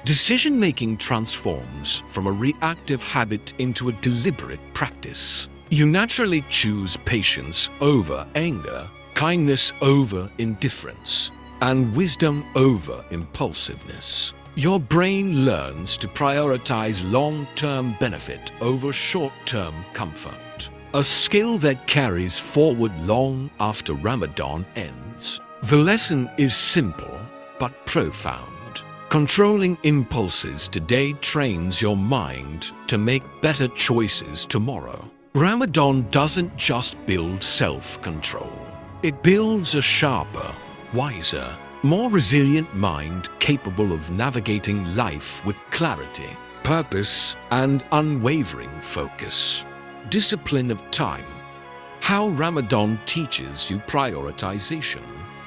decision-making transforms from a reactive habit into a deliberate practice. You naturally choose patience over anger, kindness over indifference, and wisdom over impulsiveness. Your brain learns to prioritize long-term benefit over short-term comfort, a skill that carries forward long after Ramadan ends. The lesson is simple but profound. Controlling impulses today trains your mind to make better choices tomorrow. Ramadan doesn't just build self-control. It builds a sharper, wiser, more resilient mind capable of navigating life with clarity, purpose, and unwavering focus. Discipline of time. How Ramadan teaches you prioritization.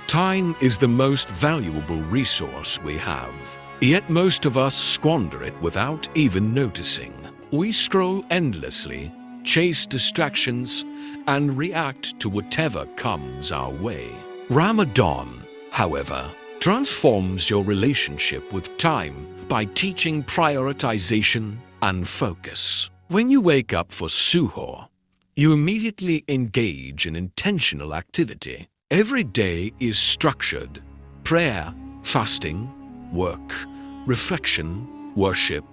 Time is the most valuable resource we have, yet most of us squander it without even noticing. We scroll endlessly, chase distractions, and react to whatever comes our way. Ramadan, however, transforms your relationship with time by teaching prioritization and focus. When you wake up for suhoor, you immediately engage in intentional activity. Every day is structured: prayer, fasting, work, reflection, worship,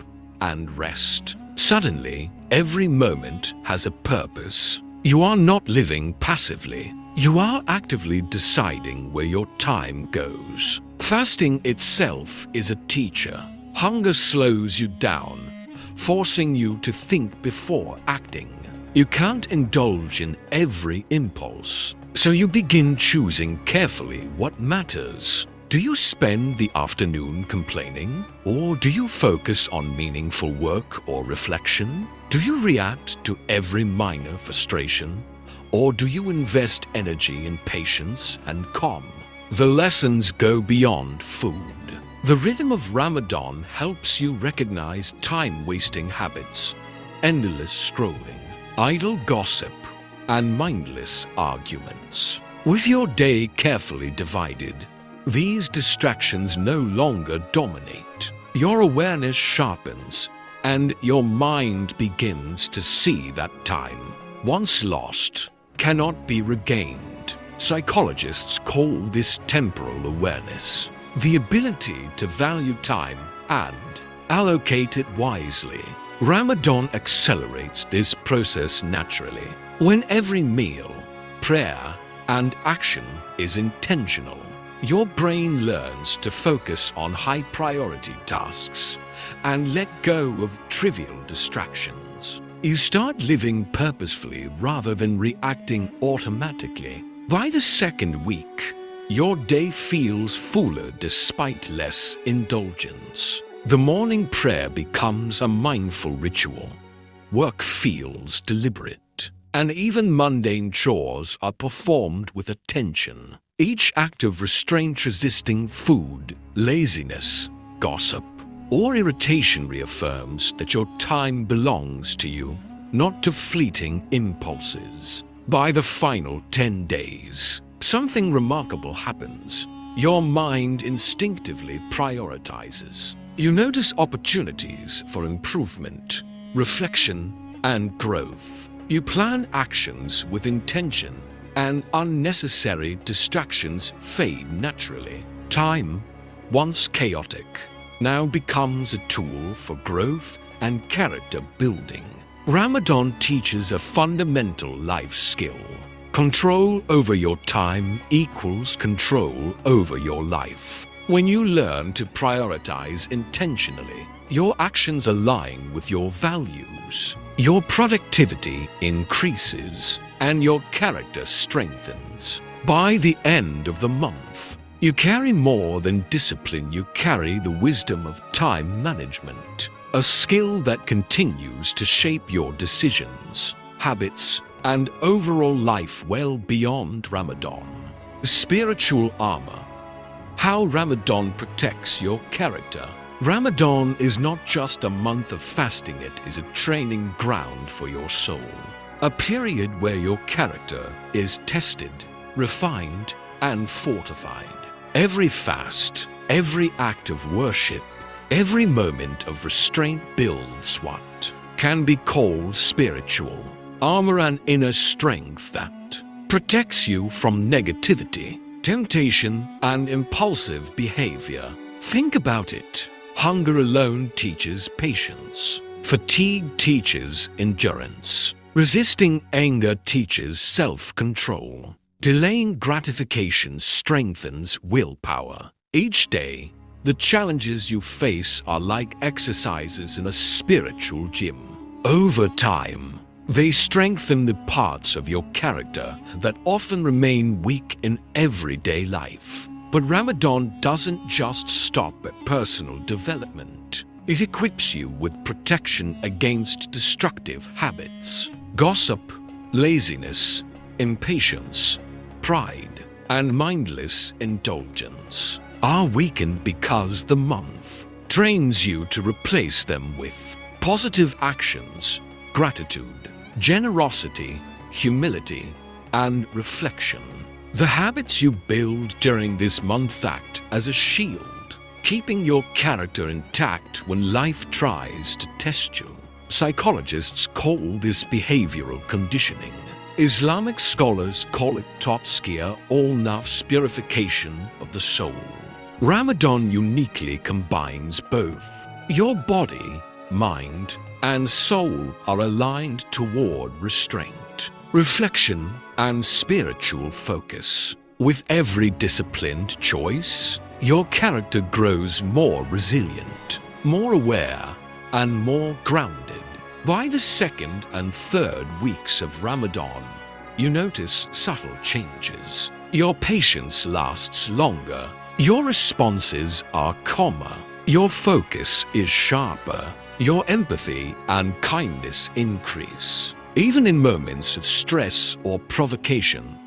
and rest. Suddenly, every moment has a purpose. You are not living passively. You are actively deciding where your time goes. Fasting itself is a teacher. Hunger slows you down, forcing you to think before acting. You can't indulge in every impulse, so you begin choosing carefully what matters. Do you spend the afternoon complaining, or do you focus on meaningful work or reflection? Do you react to every minor frustration, or do you invest energy in patience and calm? The lessons go beyond food. The rhythm of Ramadan helps you recognize time-wasting habits, endless scrolling, idle gossip, and mindless arguments. With your day carefully divided, these distractions no longer dominate. Your awareness sharpens, and your mind begins to see that time, once lost, cannot be regained. Psychologists call this temporal awareness, the ability to value time and allocate it wisely. Ramadan accelerates this process naturally. When every meal, prayer, and action is intentional, your brain learns to focus on high-priority tasks and let go of trivial distractions. You start living purposefully rather than reacting automatically. By the second week, your day feels fuller despite less indulgence. The morning prayer becomes a mindful ritual. Work feels deliberate, and even mundane chores are performed with attention. Each act of restraint resisting food, laziness, gossip, or irritation reaffirms that your time belongs to you, not to fleeting impulses. By the final 10 days, something remarkable happens. Your mind instinctively prioritizes. You notice opportunities for improvement, reflection, and growth. You plan actions with intention, and unnecessary distractions fade naturally. Time, once chaotic, now becomes a tool for growth and character building. Ramadan teaches a fundamental life skill. Control over your time equals control over your life. When you learn to prioritize intentionally, your actions align with your values. your productivity increases and your character strengthens. By the end of the month, you carry more than discipline, you carry the wisdom of time management, a skill that continues to shape your decisions, habits, and overall life well beyond Ramadan. Spiritual armor. How Ramadan protects your character. Ramadan is not just a month of fasting, it is a training ground for your soul. A period where your character is tested, refined, and fortified. Every fast, every act of worship, every moment of restraint builds what can be called spiritual armor, and inner strength that protects you from negativity, temptation, and impulsive behavior. Think about it. Hunger alone teaches patience. Fatigue teaches endurance. Resisting anger teaches self-control. Delaying gratification strengthens willpower. Each day, the challenges you face are like exercises in a spiritual gym. Over time, they strengthen the parts of your character that often remain weak in everyday life. But Ramadan doesn't just stop at personal development. It equips you with protection against destructive habits. Gossip, laziness, impatience, pride, and mindless indulgence are weakened because the month trains you to replace them with positive actions, gratitude, generosity, humility, and reflection. The habits you build during this month act as a shield, keeping your character intact when life tries to test you. Psychologists call this behavioral conditioning. Islamic scholars call it tazkiyah, all-nafs, purification of the soul. Ramadan uniquely combines both. Your body, mind, and soul are aligned toward restraint, reflection, and spiritual focus. With every disciplined choice, your character grows more resilient, more aware, and more grounded. By the second and third weeks of Ramadan, you notice subtle changes. Your patience lasts longer. Your responses are calmer. Your focus is sharper. Your empathy and kindness increase. Even in moments of stress or provocation,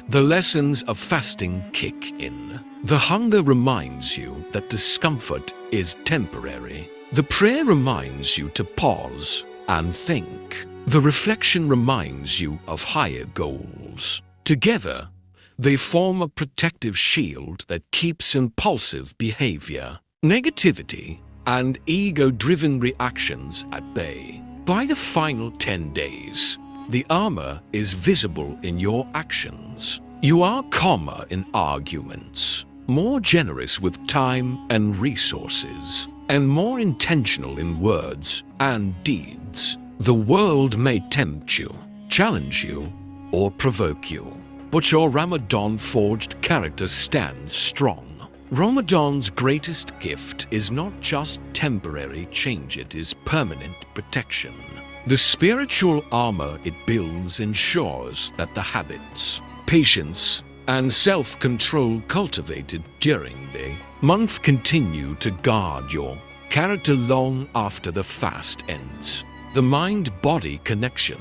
the lessons of fasting kick in. The hunger reminds you that discomfort is temporary. The prayer reminds you to pause and think. The reflection reminds you of higher goals. Together, they form a protective shield that keeps impulsive behavior, negativity, and ego-driven reactions at bay. By the final 10 days, the armor is visible in your actions. You are calmer in arguments, more generous with time and resources, and more intentional in words and deeds. The world may tempt you, challenge you, or provoke you, but your Ramadan-forged character stands strong. Ramadan's greatest gift is not just temporary change, it is permanent protection. The spiritual armor it builds ensures that the habits, patience, and self-control cultivated during the month continue to guard your character long after the fast ends. The mind-body connection.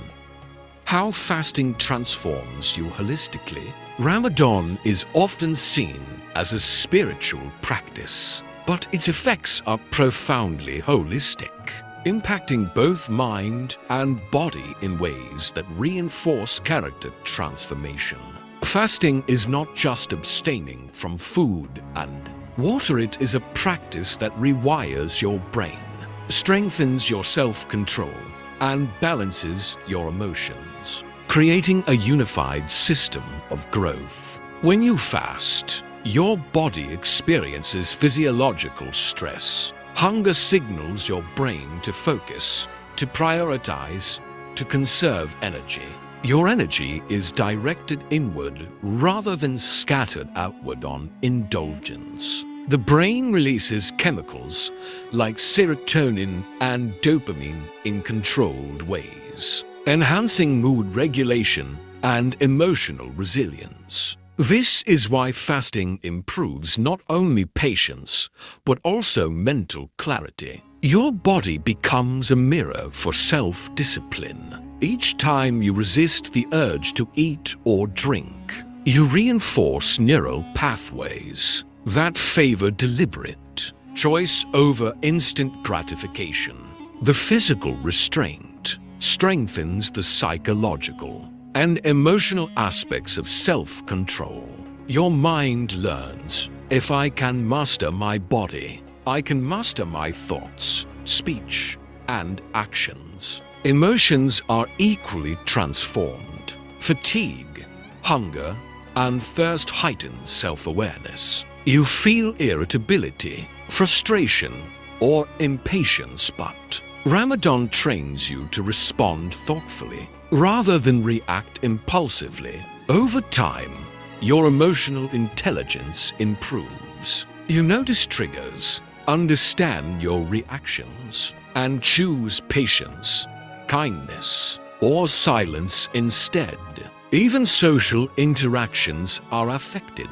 How fasting transforms you holistically. Ramadan is often seen as a spiritual practice, but its effects are profoundly holistic, impacting both mind and body in ways that reinforce character transformation. Fasting is not just abstaining from food and water, it is a practice that rewires your brain, strengthens your self-control, and balances your emotions, creating a unified system of growth. When you fast, your body experiences physiological stress. Hunger signals your brain to focus, to prioritize, to conserve energy. Your energy is directed inward rather than scattered outward on indulgence. The brain releases chemicals like serotonin and dopamine in controlled ways, enhancing mood regulation and emotional resilience. This is why fasting improves not only patience, but also mental clarity. Your body becomes a mirror for self-discipline. Each time you resist the urge to eat or drink, you reinforce neural pathways that favor deliberate choice over instant gratification. The physical restraint strengthens the psychological and emotional aspects of self-control. Your mind learns, if I can master my body, I can master my thoughts, speech, and actions. Emotions are equally transformed. Fatigue, hunger, and thirst heighten self-awareness. You feel irritability, frustration, or impatience, but Ramadan trains you to respond thoughtfully rather than react impulsively. Over time, your emotional intelligence improves. You notice triggers, understand your reactions, and choose patience, kindness, or silence instead. Even social interactions are affected.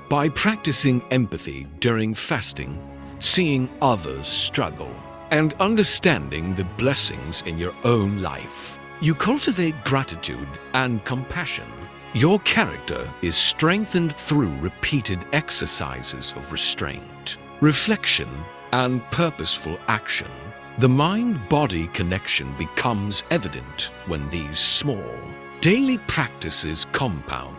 By practicing empathy during fasting, seeing others struggle, and understanding the blessings in your own life, you cultivate gratitude and compassion. Your character is strengthened through repeated exercises of restraint, reflection, and purposeful action. The mind-body connection becomes evident when these small, daily practices compound.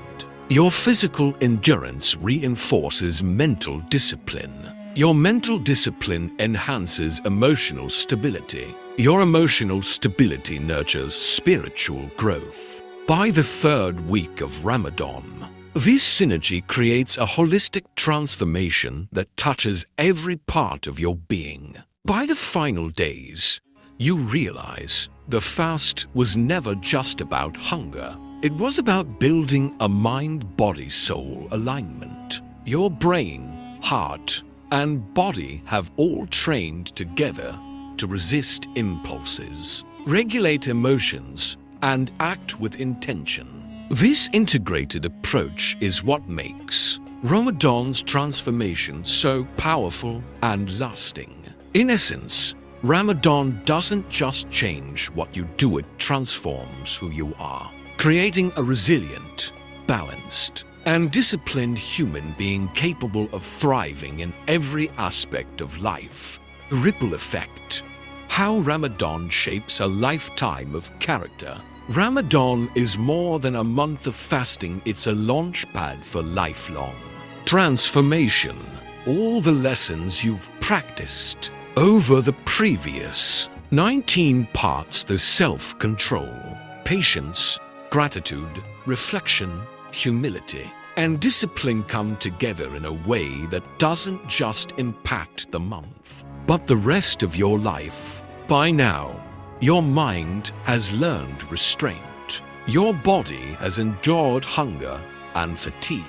Your physical endurance reinforces mental discipline. Your mental discipline enhances emotional stability. Your emotional stability nurtures spiritual growth. By the third week of Ramadan, this synergy creates a holistic transformation that touches every part of your being. By the final days, you realize the fast was never just about hunger. It was about building a mind-body-soul alignment. Your brain, heart, and body have all trained together to resist impulses, regulate emotions, and act with intention. This integrated approach is what makes Ramadan's transformation so powerful and lasting. In essence, Ramadan doesn't just change what you do, it transforms who you are, creating a resilient, balanced, and disciplined human being capable of thriving in every aspect of life. The ripple effect. How Ramadan shapes a lifetime of character. Ramadan is more than a month of fasting, it's a launchpad for lifelong transformation. All the lessons you've practiced over the previous 19 parts, the self-control, patience, gratitude, reflection, humility, and discipline come together in a way that doesn't just impact the month, but the rest of your life. By now, your mind has learned restraint. Your body has endured hunger and fatigue.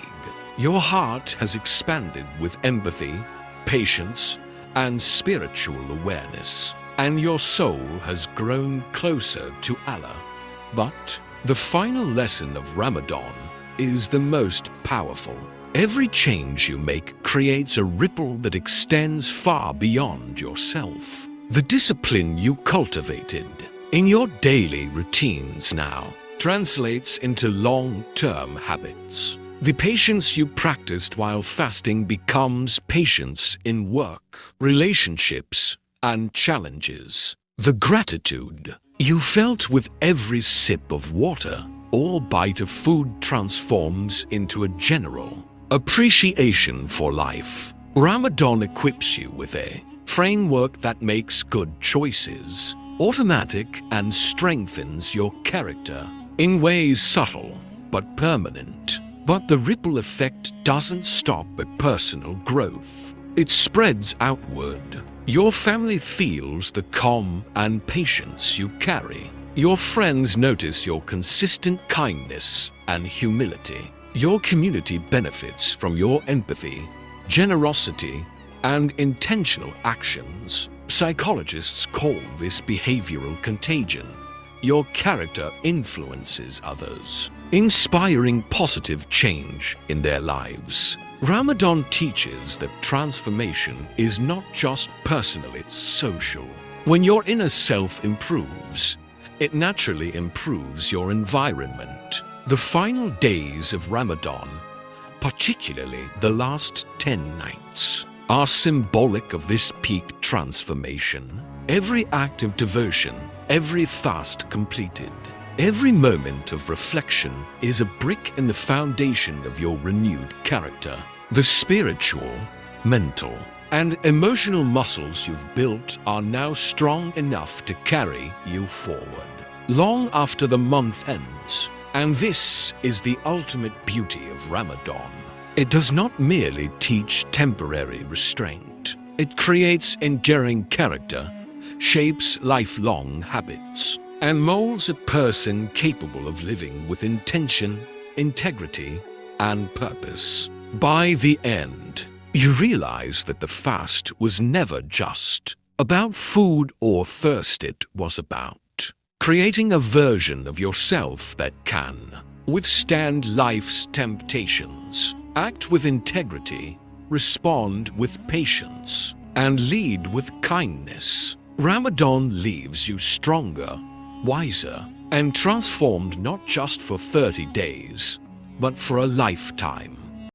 Your heart has expanded with empathy, patience, and spiritual awareness. And your soul has grown closer to Allah. But the final lesson of Ramadan is the most powerful. Every change you make creates a ripple that extends far beyond yourself. The discipline you cultivated in your daily routines now translates into long-term habits. The patience you practiced while fasting becomes patience in work, relationships, and challenges. The gratitude you felt with every sip of water or bite of food transforms into a general appreciation for life. Ramadan equips you with a framework that makes good choices automatic and strengthens your character in ways subtle but permanent. But the ripple effect doesn't stop at personal growth. It spreads outward. Your family feels the calm and patience you carry. Your friends notice your consistent kindness and humility. Your community benefits from your empathy, generosity, and intentional actions. Psychologists call this behavioral contagion. Your character influences others, inspiring positive change in their lives. Ramadan teaches that transformation is not just personal, it's social. When your inner self improves, it naturally improves your environment. The final days of Ramadan, particularly the last 10 nights, are symbolic of this peak transformation. Every act of devotion, every fast completed, every moment of reflection is a brick in the foundation of your renewed character. The spiritual, mental, and emotional muscles you've built are now strong enough to carry you forward, long after the month ends. And this is the ultimate beauty of Ramadan. It does not merely teach temporary restraint. It creates enduring character, shapes lifelong habits, and molds a person capable of living with intention, integrity, and purpose. By the end, you realize that the fast was never just about food or thirst. It was about creating a version of yourself that can withstand life's temptations, act with integrity, respond with patience, and lead with kindness. Ramadan leaves you stronger, wiser, and transformed, not just for 30 days, but for a lifetime.